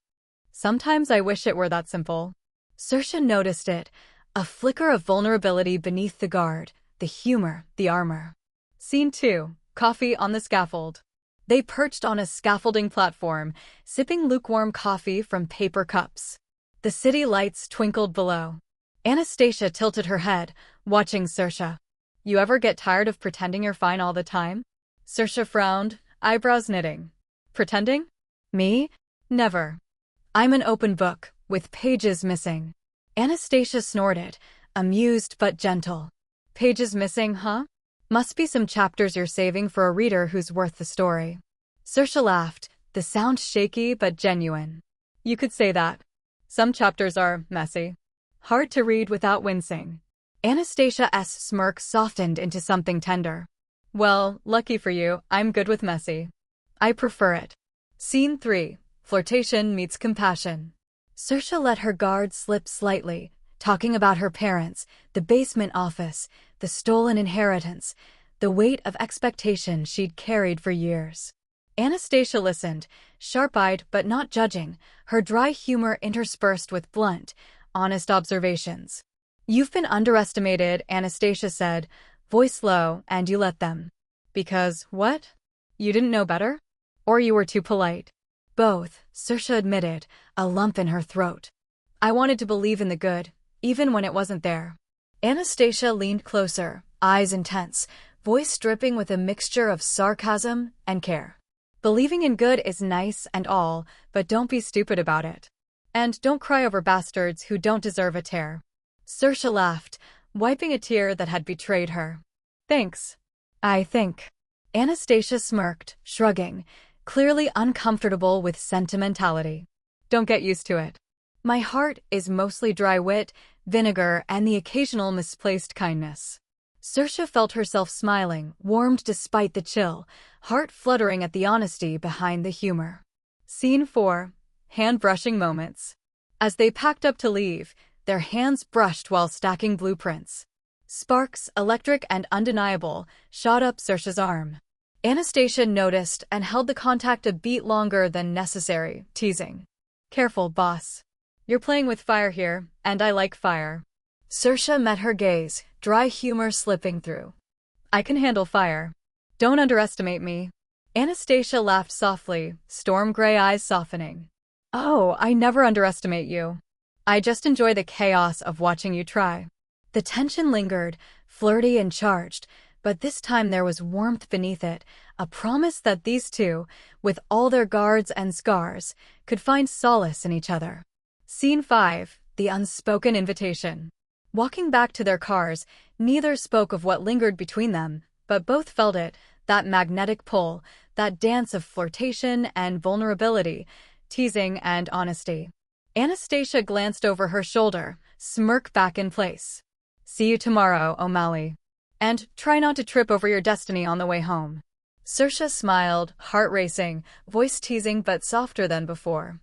S1: "Sometimes I wish it were that simple." Saoirse noticed it, a flicker of vulnerability beneath the guard, the humor, the armor. Scene 2. Coffee on the scaffold. They perched on a scaffolding platform, sipping lukewarm coffee from paper cups. The city lights twinkled below. Anastasia tilted her head, watching Saoirse. You ever get tired of pretending you're fine all the time? Saoirse frowned, eyebrows knitting. Pretending? Me? Never. I'm an open book, with pages missing. Anastasia snorted, amused but gentle. Pages missing, huh? Must be some chapters you're saving for a reader who's worth the story. Saoirse laughed, the sound shaky but genuine. You could say that. Some chapters are messy. Hard to read without wincing. Anastasia's smirk softened into something tender. Well, lucky for you, I'm good with messy. I prefer it. Scene 3. Flirtation meets compassion. Saoirse let her guard slip slightly, talking about her parents, the basement office, the stolen inheritance, the weight of expectation she'd carried for years. Anastasia listened, sharp-eyed but not judging, her dry humor interspersed with blunt, honest observations. You've been underestimated, Anastasia said, voice low, and you let them. Because, what? You didn't know better? Or you were too polite? Both, Saoirse admitted, a lump in her throat. I wanted to believe in the good, even when it wasn't there. Anastasia leaned closer, eyes intense, voice dripping with a mixture of sarcasm and care. Believing in good is nice and all, but don't be stupid about it. And don't cry over bastards who don't deserve a tear. Saoirse laughed, wiping a tear that had betrayed her. Thanks. I think. Anastasia smirked, shrugging, clearly uncomfortable with sentimentality. Don't get used to it. My heart is mostly dry wit, vinegar, and the occasional misplaced kindness. Saoirse felt herself smiling, warmed despite the chill, heart fluttering at the honesty behind the humor. Scene 4. Hand-brushing moments. As they packed up to leave, their hands brushed while stacking blueprints. Sparks, electric and undeniable, shot up Saoirse's arm. Anastasia noticed and held the contact a beat longer than necessary, teasing. Careful, boss. You're playing with fire here, and I like fire. Saoirse met her gaze, dry humor slipping through. I can handle fire. Don't underestimate me. Anastasia laughed softly, storm gray eyes softening. Oh, I never underestimate you. I just enjoy the chaos of watching you try. The tension lingered, flirty and charged, but this time there was warmth beneath it, a promise that these two, with all their guards and scars, could find solace in each other. Scene 5. The unspoken invitation. Walking back to their cars, neither spoke of what lingered between them, but both felt it, that magnetic pull, that dance of flirtation and vulnerability, teasing and honesty. Anastasia glanced over her shoulder, smirk back in place. See you tomorrow, O'Malley. And try not to trip over your destiny on the way home. Saoirse smiled, heart racing, voice teasing but softer than before.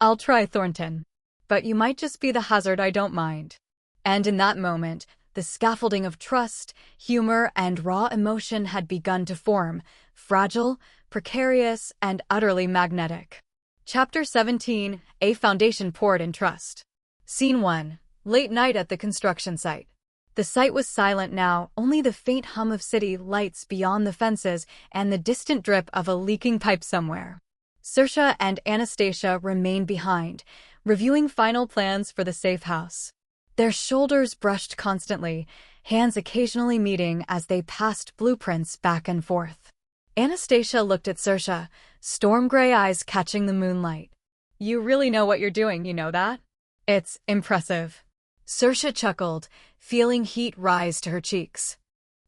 S1: I'll try, Thornton. But you might just be the hazard I don't mind. And in that moment, the scaffolding of trust, humor, and raw emotion had begun to form, fragile, precarious, and utterly magnetic. Chapter 17. A foundation poured in trust. Scene 1. Late night at the construction site. The site was silent now, only the faint hum of city lights beyond the fences and the distant drip of a leaking pipe somewhere. Saoirse and Anastasia remained behind, reviewing final plans for the safe house. Their shoulders brushed constantly, hands occasionally meeting as they passed blueprints back and forth. Anastasia looked at Saoirse, storm gray eyes catching the moonlight. You really know what you're doing, you know that? It's impressive. Saoirse chuckled, feeling heat rise to her cheeks.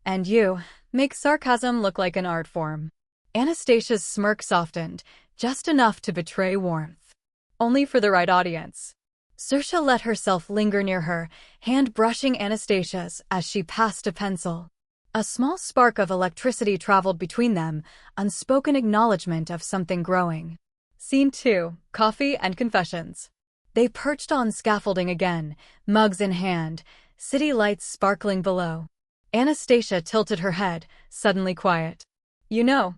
S1: And you make sarcasm look like an art form. Anastasia's smirk softened, just enough to betray warmth. Only for the right audience. Saoirse let herself linger near her, hand brushing Anastasia's as she passed a pencil. A small spark of electricity traveled between them, unspoken acknowledgement of something growing. Scene 2. Coffee and confessions. They perched on scaffolding again, mugs in hand, city lights sparkling below. Anastasia tilted her head, suddenly quiet. You know,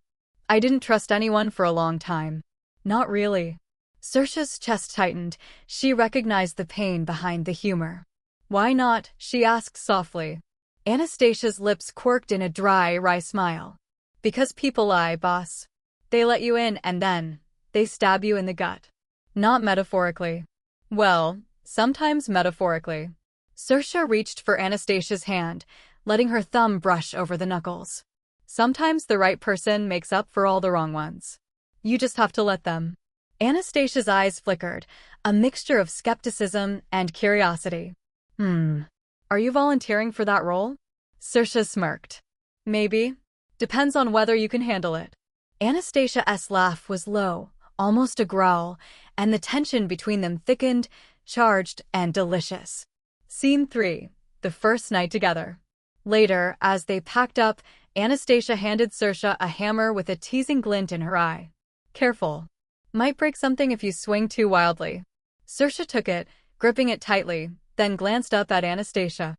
S1: I didn't trust anyone for a long time. Not really. Saoirse's chest tightened. She recognized the pain behind the humor. Why not? She asked softly. Anastasia's lips quirked in a dry, wry smile. Because people lie, boss. They let you in and then they stab you in the gut. Not metaphorically. Well, sometimes metaphorically. Saoirse reached for Anastasia's hand, letting her thumb brush over the knuckles. Sometimes the right person makes up for all the wrong ones. You just have to let them. Anastasia's eyes flickered, a mixture of skepticism and curiosity. Are you volunteering for that role? Saoirse smirked. Maybe. Depends on whether you can handle it. Anastasia's laugh was low, almost a growl, and the tension between them thickened, charged, and delicious. Scene 3. The first night together. Later, as they packed up, Anastasia handed Saoirse a hammer with a teasing glint in her eye. Careful. Might break something if you swing too wildly. Saoirse took it, gripping it tightly, then glanced up at Anastasia.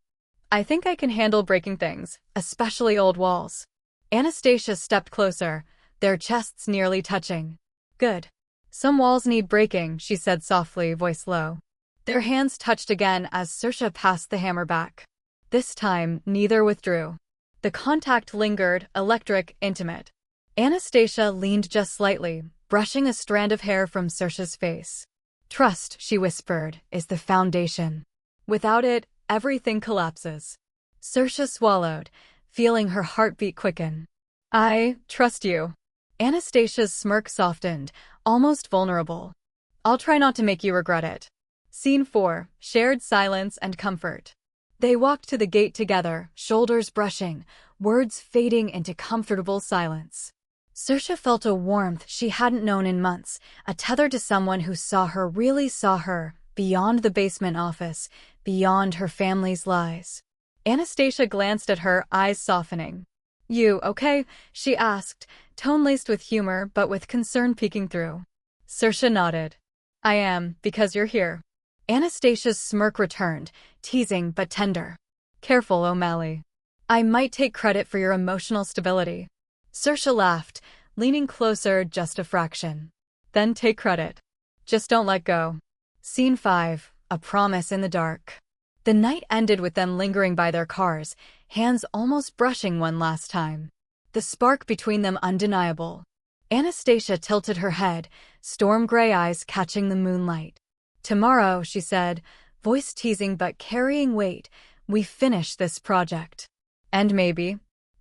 S1: I think I can handle breaking things, especially old walls. Anastasia stepped closer, their chests nearly touching. Good. Some walls need breaking, she said softly, voice low. Their hands touched again as Saoirse passed the hammer back. This time, neither withdrew. The contact lingered, electric, intimate. Anastasia leaned just slightly, brushing a strand of hair from Saoirse's face. Trust, she whispered, is the foundation. Without it, everything collapses. Saoirse swallowed, feeling her heartbeat quicken. I trust you. Anastasia's smirk softened, almost vulnerable. I'll try not to make you regret it. Scene 4. Shared silence and comfort. They walked to the gate together, shoulders brushing, words fading into comfortable silence. Saoirse felt a warmth she hadn't known in months, a tether to someone who saw her, really saw her, beyond the basement office, beyond her family's lies. Anastasia glanced at her, eyes softening. You okay? She asked, tone laced with humor but with concern peeking through. Saoirse nodded. I am, because you're here. Anastasia's smirk returned, teasing but tender. Careful, O'Malley. I might take credit for your emotional stability. Saoirse laughed, leaning closer just a fraction. Then take credit. Just don't let go. Scene 5. A promise in the dark. The night ended with them lingering by their cars, hands almost brushing one last time. The spark between them undeniable. Anastasia tilted her head, storm-gray eyes catching the moonlight. Tomorrow, she said, voice teasing but carrying weight, we finish this project. And maybe,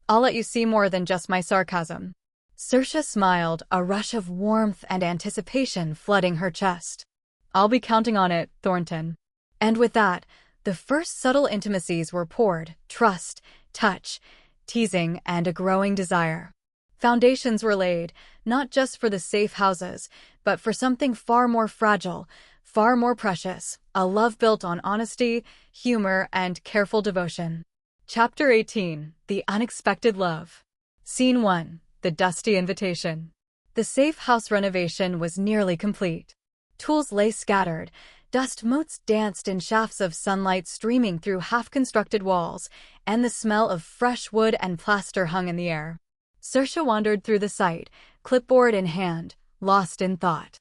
S1: I'll let you see more than just my sarcasm. Saoirse smiled, a rush of warmth and anticipation flooding her chest. I'll be counting on it, Thornton. And with that, the first subtle intimacies were poured, trust, touch, teasing, and a growing desire. Foundations were laid, not just for the safe houses, but for something far more fragile, far more precious, a love built on honesty, humor, and careful devotion. Chapter 18. The Unexpected Love. Scene 1. The Dusty Invitation. The safe house renovation was nearly complete. Tools lay scattered, dust motes danced in shafts of sunlight streaming through half-constructed walls, and the smell of fresh wood and plaster hung in the air. Saoirse wandered through the site, clipboard in hand, lost in thought.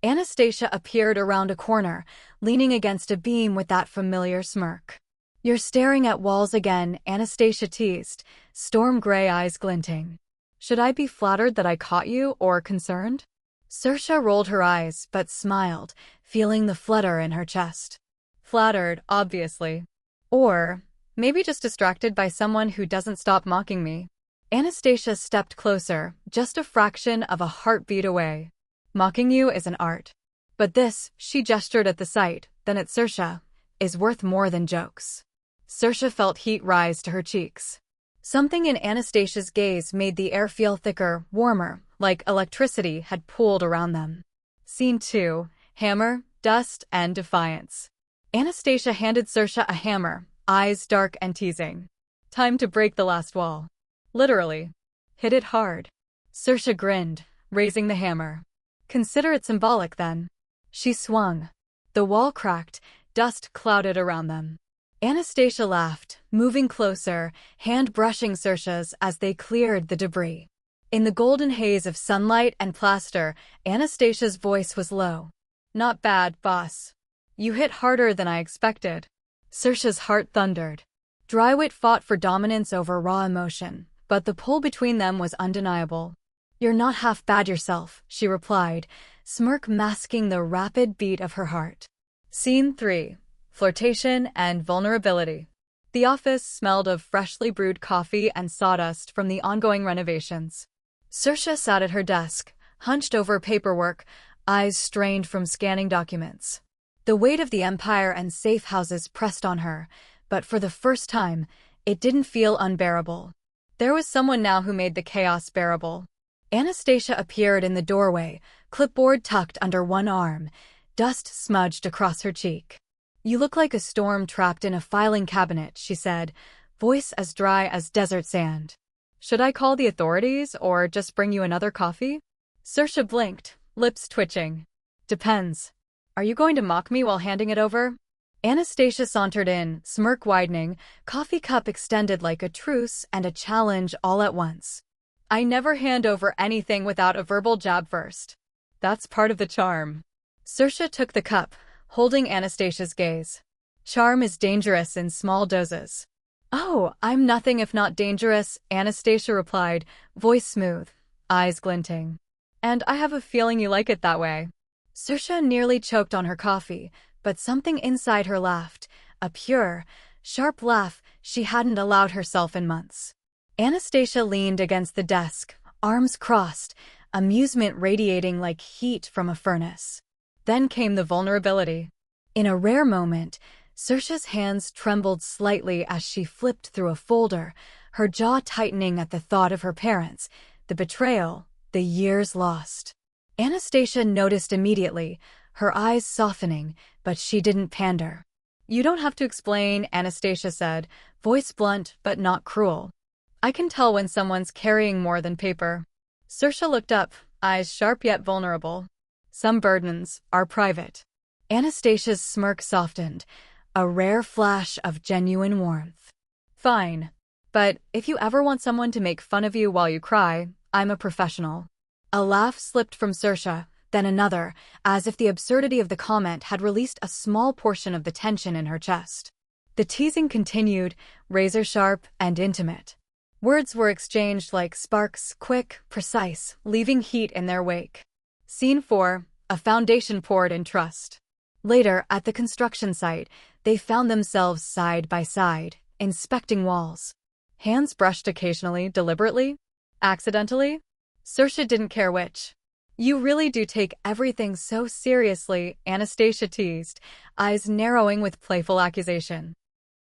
S1: Anastasia appeared around a corner, leaning against a beam with that familiar smirk. You're staring at walls again, Anastasia teased, storm-gray eyes glinting. Should I be flattered that I caught you, or concerned? Saoirse rolled her eyes, but smiled, feeling the flutter in her chest. Flattered, obviously. Or, maybe just distracted by someone who doesn't stop mocking me. Anastasia stepped closer, just a fraction of a heartbeat away. Mocking you is an art. But this, she gestured at the site, then at Saoirse, is worth more than jokes. Saoirse felt heat rise to her cheeks. Something in Anastasia's gaze made the air feel thicker, warmer, like electricity had pooled around them. Scene 2. Hammer, Dust, and Defiance. Anastasia handed Saoirse a hammer, eyes dark and teasing. Time to break the last wall. Literally. Hit it hard. Saoirse grinned, raising the hammer. Consider it symbolic, then. She swung. The wall cracked, dust clouded around them. Anastasia laughed, moving closer, hand brushing Saoirse's as they cleared the debris. In the golden haze of sunlight and plaster, Anastasia's voice was low. Not bad, boss. You hit harder than I expected. Saoirse's heart thundered. Drywit fought for dominance over raw emotion, but the pull between them was undeniable. "You're not half bad yourself," she replied, smirk masking the rapid beat of her heart. Scene 3. Flirtation and Vulnerability. The office smelled of freshly brewed coffee and sawdust from the ongoing renovations. Saoirse sat at her desk, hunched over paperwork, eyes strained from scanning documents. The weight of the empire and safe houses pressed on her, but for the first time, it didn't feel unbearable. There was someone now who made the chaos bearable. Anastasia appeared in the doorway, clipboard tucked under one arm, dust smudged across her cheek. "You look like a storm trapped in a filing cabinet," she said, voice as dry as desert sand. "Should I call the authorities or just bring you another coffee?" Saoirse blinked, lips twitching. "Depends. Are you going to mock me while handing it over?" Anastasia sauntered in, smirk widening, coffee cup extended like a truce and a challenge all at once. "I never hand over anything without a verbal jab first. That's part of the charm." Saoirse took the cup, holding Anastasia's gaze. "Charm is dangerous in small doses." "Oh, I'm nothing if not dangerous," Anastasia replied, voice smooth, eyes glinting. "And I have a feeling you like it that way." Saoirse nearly choked on her coffee, but something inside her laughed, a pure, sharp laugh she hadn't allowed herself in months. Anastasia leaned against the desk, arms crossed, amusement radiating like heat from a furnace. Then came the vulnerability. In a rare moment, Saoirse's hands trembled slightly as she flipped through a folder, her jaw tightening at the thought of her parents, the betrayal, the years lost. Anastasia noticed immediately, her eyes softening, but she didn't pander. "You don't have to explain," Anastasia said, voice blunt but not cruel. "I can tell when someone's carrying more than paper." Saoirse looked up, eyes sharp yet vulnerable. "Some burdens are private." Anastasia's smirk softened, a rare flash of genuine warmth. "Fine. But if you ever want someone to make fun of you while you cry, I'm a professional." A laugh slipped from Saoirse, then another, as if the absurdity of the comment had released a small portion of the tension in her chest. The teasing continued, razor-sharp and intimate. Words were exchanged like sparks, quick, precise, leaving heat in their wake. Scene 4. A foundation poured in trust. Later, at the construction site, they found themselves side by side, inspecting walls. Hands brushed occasionally, deliberately? Accidentally? Saoirse didn't care which. "You really do take everything so seriously," Anastasia teased, eyes narrowing with playful accusation.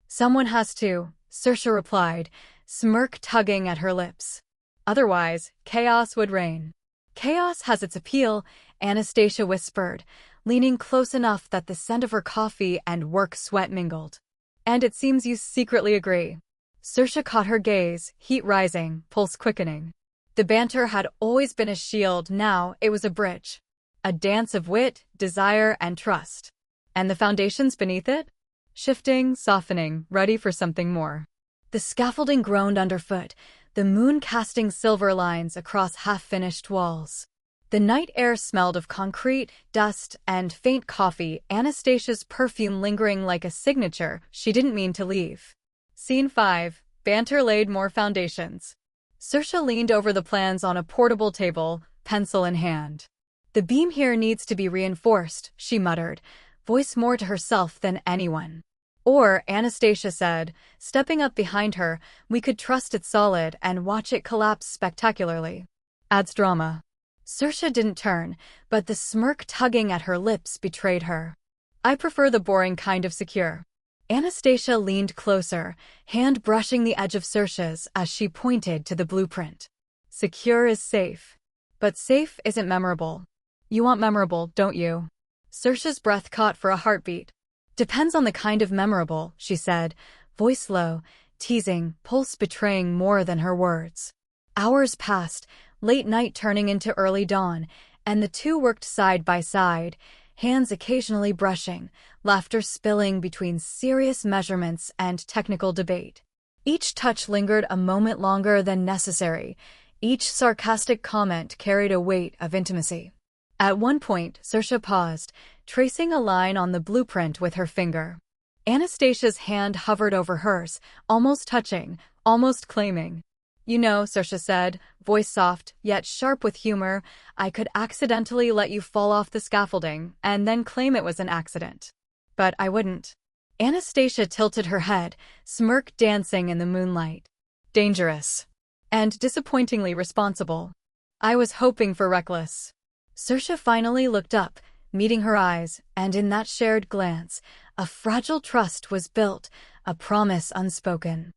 S1: "Someone has to," Saoirse replied, smirk tugging at her lips. "Otherwise, chaos would reign." "Chaos has its appeal," Anastasia whispered, leaning close enough that the scent of her coffee and work sweat mingled. "And it seems you secretly agree." Saoirse caught her gaze, heat rising, pulse quickening. The banter had always been a shield, now it was a bridge. A dance of wit, desire, and trust. And the foundations beneath it? Shifting, softening, ready for something more. The scaffolding groaned underfoot, the moon casting silver lines across half-finished walls. The night air smelled of concrete, dust, and faint coffee, Anastasia's perfume lingering like a signature she didn't mean to leave. Scene 5. Banter laid more foundations. Saoirse leaned over the plans on a portable table, pencil in hand. "The beam here needs to be reinforced," she muttered, voice more to herself than anyone. "Or," Anastasia said, stepping up behind her, "we could trust it's solid and watch it collapse spectacularly." Adds drama. Saoirse didn't turn, but the smirk tugging at her lips betrayed her. "I prefer the boring kind of secure." Anastasia leaned closer, hand brushing the edge of Saoirse's as she pointed to the blueprint. "Secure is safe. But safe isn't memorable. You want memorable, don't you?" Saoirse's breath caught for a heartbeat. "Depends on the kind of memorable," she said, voice low, teasing, pulse betraying more than her words. Hours passed, late night turning into early dawn, and the two worked side by side, hands occasionally brushing, laughter spilling between serious measurements and technical debate. Each touch lingered a moment longer than necessary. Each sarcastic comment carried a weight of intimacy. At one point, Saoirse paused, tracing a line on the blueprint with her finger. Anastasia's hand hovered over hers, almost touching, almost claiming. You know, Saoirse said, voice soft, yet sharp with humor, I could accidentally let you fall off the scaffolding and then claim it was an accident. But I wouldn't. Anastasia tilted her head, smirk dancing in the moonlight. Dangerous. And disappointingly responsible. I was hoping for reckless. Saoirse finally looked up, meeting her eyes, and in that shared glance, a fragile trust was built, a promise unspoken.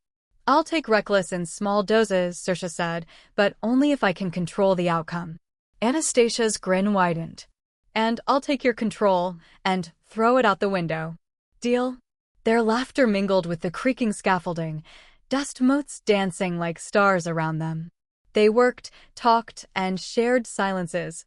S1: I'll take reckless in small doses, Saoirse said, but only if I can control the outcome. Anastasia's grin widened. And I'll take your control and throw it out the window. Deal? Their laughter mingled with the creaking scaffolding, dust motes dancing like stars around them. They worked, talked, and shared silences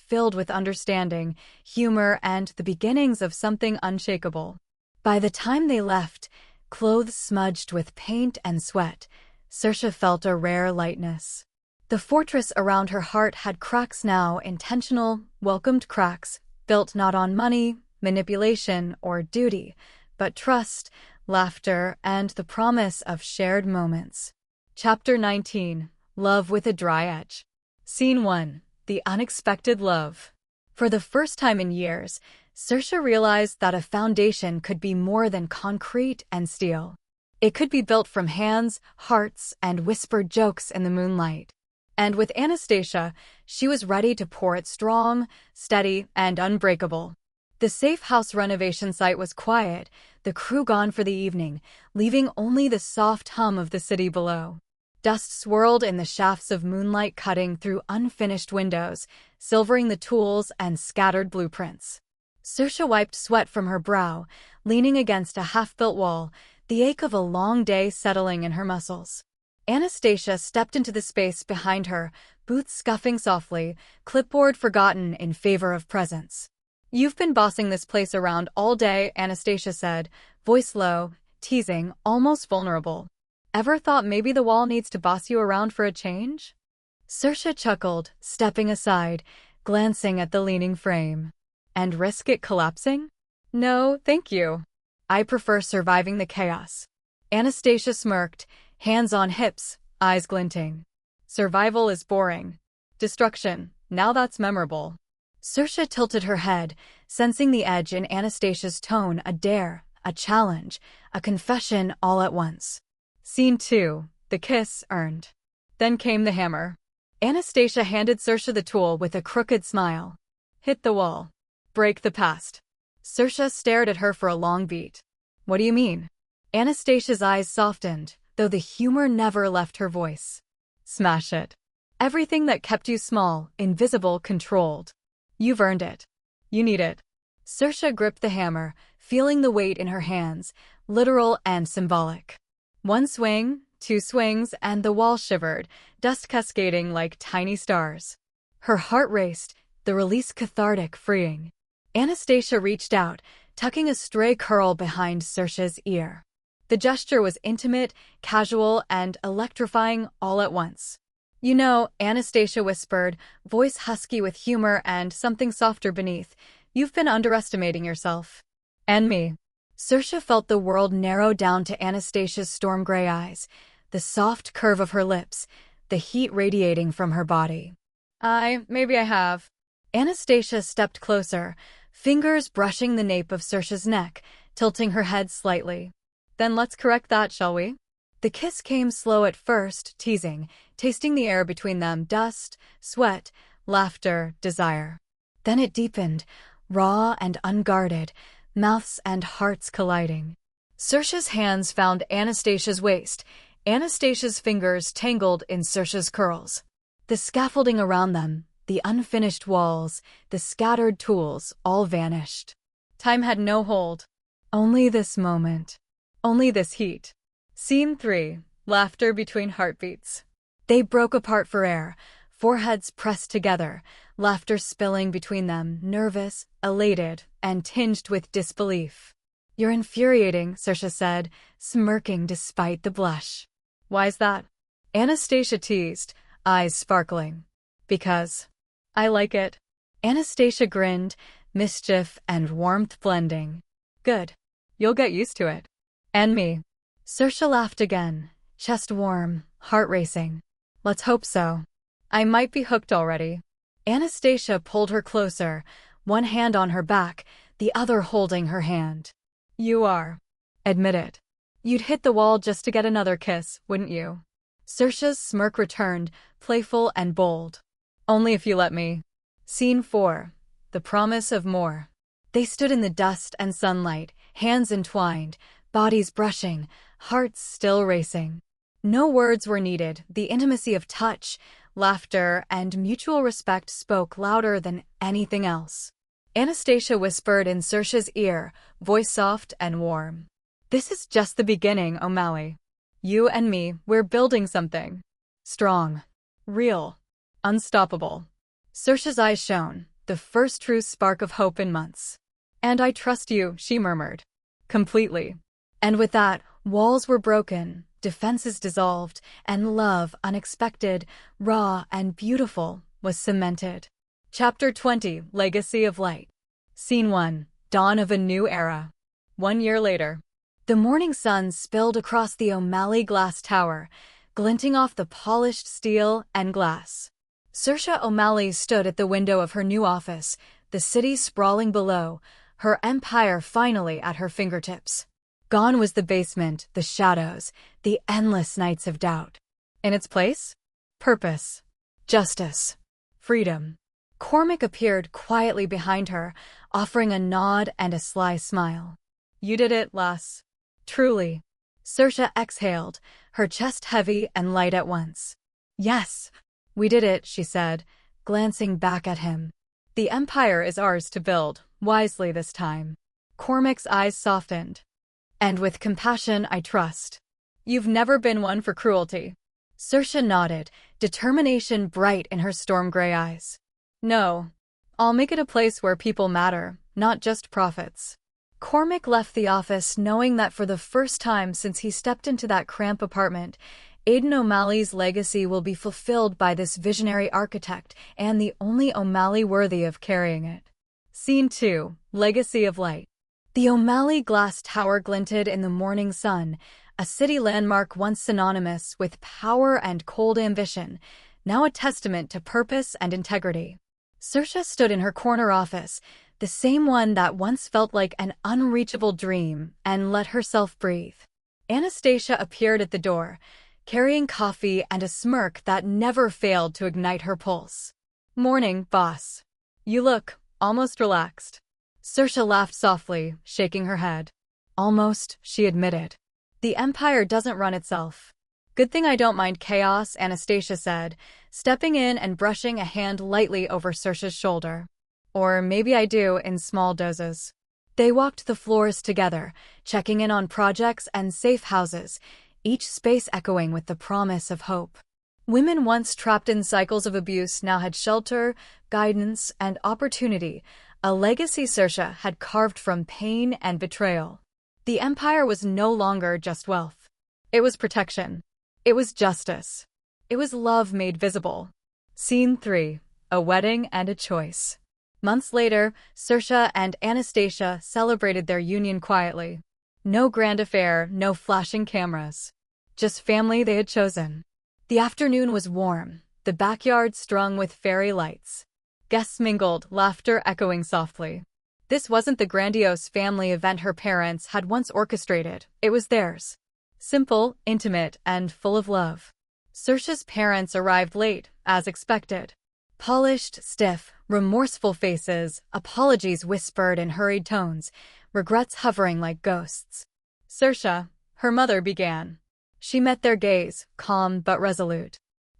S1: filled with understanding, humor, and the beginnings of something unshakable. By the time they left, clothes smudged with paint and sweat, Saoirse felt a rare lightness. The fortress around her heart had cracks now, intentional, welcomed cracks, built not on money, manipulation, or duty, but trust, laughter, and the promise of shared moments. Chapter 19. Love with a Dry Edge. Scene 1. The Unexpected Love. For the first time in years, Saoirse realized that a foundation could be more than concrete and steel. It could be built from hands, hearts, and whispered jokes in the moonlight. And with Anastasia, she was ready to pour it strong, steady, and unbreakable. The safe house renovation site was quiet, the crew gone for the evening, leaving only the soft hum of the city below. Dust swirled in the shafts of moonlight cutting through unfinished windows, silvering the tools and scattered blueprints. Saoirse wiped sweat from her brow, leaning against a half-built wall, the ache of a long day settling in her muscles. Anastasia stepped into the space behind her, boots scuffing softly, clipboard forgotten in favor of presence. You've been bossing this place around all day, Anastasia said, voice low, teasing, almost vulnerable. Ever thought maybe the wall needs to boss you around for a change? Saoirse chuckled, stepping aside, glancing at the leaning frame. And risk it collapsing? No, thank you. I prefer surviving the chaos. Anastasia smirked, hands on hips, eyes glinting. Survival is boring. Destruction, now that's memorable. Saoirse tilted her head, sensing the edge in Anastasia's tone, a dare, a challenge, a confession all at once. Scene 2. The kiss earned. Then came the hammer. Anastasia handed Saoirse the tool with a crooked smile. Hit the wall. Break the past. Saoirse stared at her for a long beat. What do you mean? Anastasia's eyes softened, though the humor never left her voice. Smash it. Everything that kept you small, invisible, controlled. You've earned it. You need it. Saoirse gripped the hammer, feeling the weight in her hands, literal and symbolic. One swing, two swings, and the wall shivered, dust cascading like tiny stars. Her heart raced, the release cathartic, freeing. Anastasia reached out, tucking a stray curl behind Saoirse's ear. The gesture was intimate, casual, and electrifying all at once. You know, Anastasia whispered, voice husky with humor and something softer beneath, you've been underestimating yourself. And me. Saoirse felt the world narrow down to Anastasia's storm gray eyes, the soft curve of her lips, the heat radiating from her body. Maybe I have. Anastasia stepped closer, fingers brushing the nape of Saoirse's neck, tilting her head slightly. Then let's correct that, shall we? The kiss came slow at first, teasing, tasting the air between them, dust, sweat, laughter, desire. Then it deepened, raw and unguarded, mouths and hearts colliding. Saoirse's hands found Anastasia's waist, Anastasia's fingers tangled in Saoirse's curls. The scaffolding around them, the unfinished walls, the scattered tools, all vanished. Time had no hold. Only this moment. Only this heat. Scene 3. Laughter between heartbeats. They broke apart for air, foreheads pressed together, laughter spilling between them, nervous, elated, and tinged with disbelief. You're infuriating, Saoirse said, smirking despite the blush. Why's that? Anastasia teased, eyes sparkling. Because I like it. Anastasia grinned, mischief and warmth blending. Good. You'll get used to it. And me. Saoirse laughed again, Chest warm, heart racing. Let's hope so. I might be hooked already. Anastasia pulled her closer, one hand on her back, the other holding her hand. You are. Admit it. You'd hit the wall just to get another kiss, wouldn't you? Saoirse's smirk returned, playful and bold. Only if you let me. Scene 4. The promise of more. They stood in the dust and sunlight, hands entwined, bodies brushing, hearts still racing. No words were needed. The intimacy of touch, laughter, and mutual respect spoke louder than anything else. Anastasia whispered in Saoirse's ear, voice soft and warm. This is just the beginning, O'Malley. You and me, we're building something. Strong. Real. Unstoppable. Saoirse's eyes shone, the first true spark of hope in months. And I trust you, she murmured. Completely. And with that, walls were broken, defenses dissolved, and love, unexpected, raw, and beautiful, was cemented. Chapter 20, Legacy of Light. Scene 1, Dawn of a New Era. 1 year later. The morning sun spilled across the O'Malley glass tower, glinting off the polished steel and glass. Saoirse O'Malley stood at the window of her new office, the city sprawling below, her empire finally at her fingertips. Gone was the basement, the shadows, the endless nights of doubt. In its place? Purpose. Justice. Freedom. Cormac appeared quietly behind her, offering a nod and a sly smile. You did it, lass. Truly. Saoirse exhaled, her chest heavy and light at once. Yes, we did it, she said, glancing back at him. The empire is ours to build, wisely this time. Cormac's eyes softened. And with compassion, I trust. You've never been one for cruelty. Saoirse nodded, determination bright in her storm-gray eyes. No. I'll make it a place where people matter, not just profits. Cormac left the office knowing that for the first time since he stepped into that cramped apartment, Aidan O'Malley's legacy will be fulfilled by this visionary architect and the only O'Malley worthy of carrying it. Scene 2, Legacy of Light. The O'Malley glass tower glinted in the morning sun, a city landmark once synonymous with power and cold ambition, now a testament to purpose and integrity. Saoirse stood in her corner office, the same one that once felt like an unreachable dream, and let herself breathe. Anastasia appeared at the door, carrying coffee and a smirk that never failed to ignite her pulse. Morning, boss. You look almost relaxed. Saoirse laughed softly, shaking her head. Almost, she admitted. The empire doesn't run itself. Good thing I don't mind chaos, Anastasia said, stepping in and brushing a hand lightly over Saoirse's shoulder. Or maybe I do, in small doses. They walked the floors together, checking in on projects and safe houses, each space echoing with the promise of hope. Women once trapped in cycles of abuse now had shelter, guidance, and opportunity, a legacy Saoirse had carved from pain and betrayal. The empire was no longer just wealth. It was protection. It was justice. It was love made visible. Scene 3, A Wedding and a Choice. Months later, Saoirse and Anastasia celebrated their union quietly. No grand affair, no flashing cameras. Just family they had chosen. The afternoon was warm, the backyard strung with fairy lights. Guests mingled, laughter echoing softly. This wasn't the grandiose family event her parents had once orchestrated, it was theirs. Simple, intimate, and full of love. Saoirse's parents arrived late, as expected. Polished, stiff, remorseful faces, apologies whispered in hurried tones, regrets hovering like ghosts. Saoirse, her mother began. She met their gaze, calm but resolute.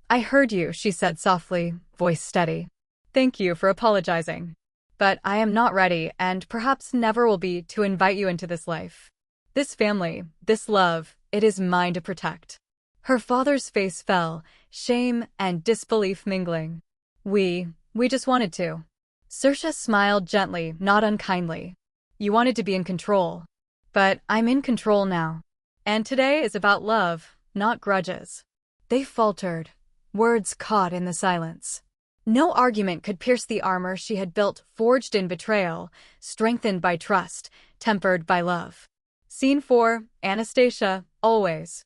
S1: I heard you, she said softly, voice steady. Thank you for apologizing. But I am not ready, and perhaps never will be, to invite you into this life. This family, this love, it is mine to protect. Her father's face fell, shame and disbelief mingling. We just wanted to. Saoirse smiled gently, not unkindly. You wanted to be in control. But I'm in control now. And today is about love, not grudges. They faltered, words caught in the silence. No argument could pierce the armor she had built, forged in betrayal, strengthened by trust, tempered by love. Scene 4, Anastasia, always.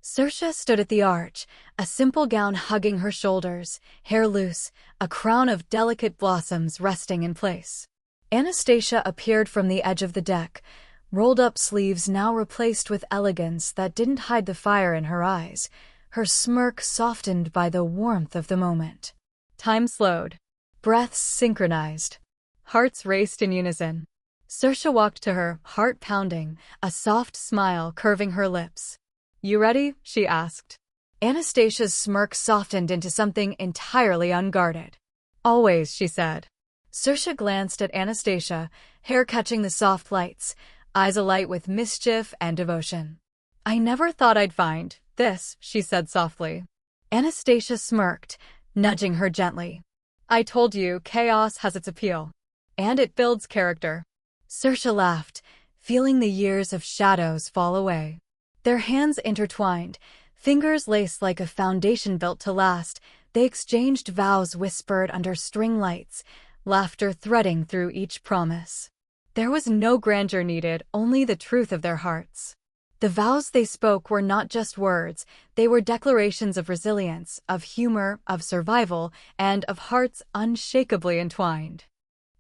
S1: Saoirse stood at the arch, a simple gown hugging her shoulders, hair loose, a crown of delicate blossoms resting in place. Anastasia appeared from the edge of the deck, rolled-up sleeves now replaced with elegance that didn't hide the fire in her eyes, her smirk softened by the warmth of the moment. Time slowed. Breaths synchronized. Hearts raced in unison. Saoirse walked to her, heart pounding, a soft smile curving her lips. "You ready?" she asked. Anastasia's smirk softened into something entirely unguarded. "Always," she said. Saoirse glanced at Anastasia, hair catching the soft lights, eyes alight with mischief and devotion. "I never thought I'd find this," she said softly. Anastasia smirked, nudging her gently. "I told you, chaos has its appeal. And it builds character." Saoirse laughed, feeling the years of shadows fall away. Their hands intertwined, fingers laced like a foundation built to last. They exchanged vows whispered under string lights, laughter threading through each promise. There was no grandeur needed, only the truth of their hearts. The vows they spoke were not just words, they were declarations of resilience, of humor, of survival, and of hearts unshakably entwined.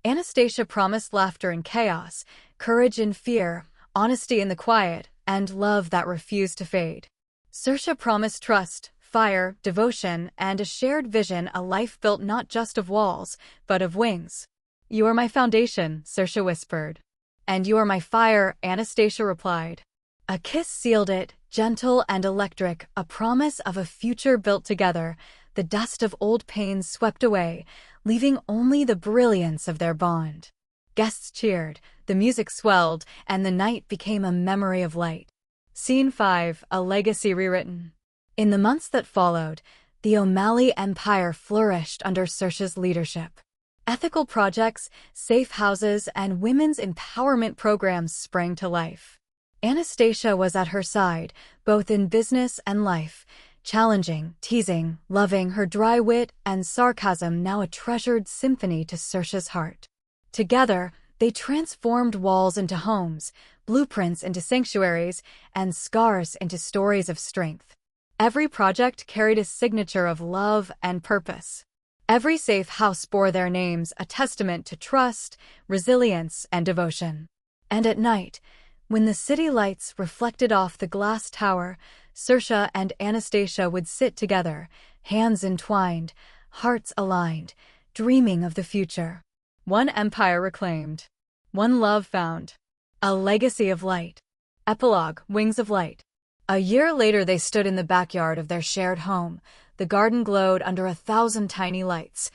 S1: Anastasia promised laughter in chaos, courage in fear, honesty in the quiet, and love that refused to fade. Saoirse promised trust, fire, devotion, and a shared vision, a life built not just of walls, but of wings. "You are my foundation," Saoirse whispered. "And you are my fire," Anastasia replied. A kiss sealed it, gentle and electric, a promise of a future built together. The dust of old pains swept away, leaving only the brilliance of their bond. Guests cheered, the music swelled, and the night became a memory of light. Scene 5, a legacy rewritten. In the months that followed, the O'Malley Empire flourished under Saoirse's leadership. Ethical projects, safe houses, and women's empowerment programs sprang to life. Anastasia was at her side, both in business and life, challenging, teasing, loving, her dry wit and sarcasm now a treasured symphony to Saoirse's heart. Together, they transformed walls into homes, blueprints into sanctuaries, and scars into stories of strength. Every project carried a signature of love and purpose. Every safe house bore their names, a testament to trust, resilience, and devotion. And at night, when the city lights reflected off the glass tower, Saoirse and Anastasia would sit together, hands entwined, hearts aligned, dreaming of the future. One empire reclaimed. One love found. A legacy of light. Epilogue, Wings of Light. A year later they stood in the backyard of their shared home. The garden glowed under 1,000 tiny lights,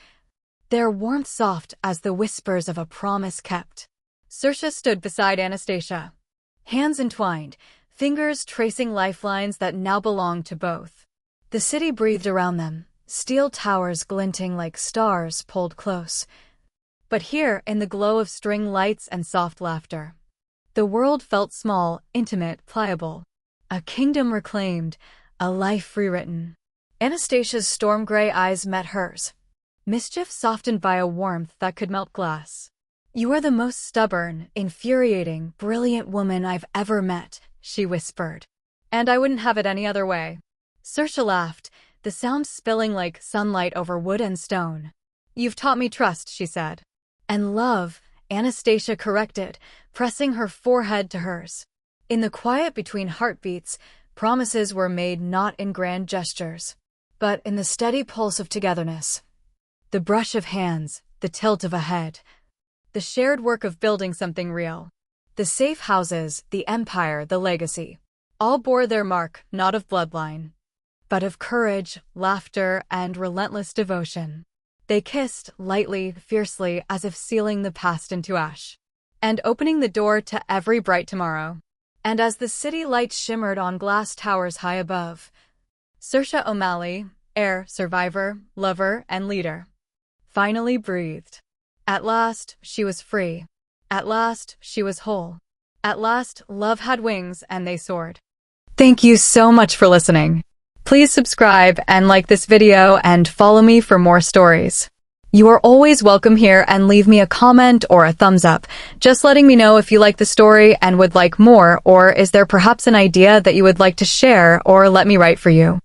S1: their warmth soft as the whispers of a promise kept. Saoirse stood beside Anastasia, hands entwined, fingers tracing lifelines that now belonged to both. The city breathed around them, steel towers glinting like stars pulled close. But here, in the glow of string lights and soft laughter, the world felt small, intimate, pliable. A kingdom reclaimed, a life rewritten. Anastasia's storm-gray eyes met hers, mischief softened by a warmth that could melt glass. "You are the most stubborn, infuriating, brilliant woman I've ever met," she whispered. "And I wouldn't have it any other way." Saoirse laughed, the sound spilling like sunlight over wood and stone. "You've taught me trust," she said. "And love," Anastasia corrected, pressing her forehead to hers. In the quiet between heartbeats, promises were made not in grand gestures, but in the steady pulse of togetherness. The brush of hands, the tilt of a head, the shared work of building something real. The safe houses, the empire, the legacy, all bore their mark, not of bloodline, but of courage, laughter, and relentless devotion. They kissed, lightly, fiercely, as if sealing the past into ash, and opening the door to every bright tomorrow. And as the city lights shimmered on glass towers high above, Saoirse O'Malley, heir, survivor, lover, and leader, finally breathed. At last, she was free. At last, she was whole. At last, love had wings and they soared. Thank you so much for listening. Please subscribe and like this video and follow me for more stories. You are always welcome here, and leave me a comment or a thumbs up, just letting me know if you like the story and would like more, or is there perhaps an idea that you would like to share or let me write for you?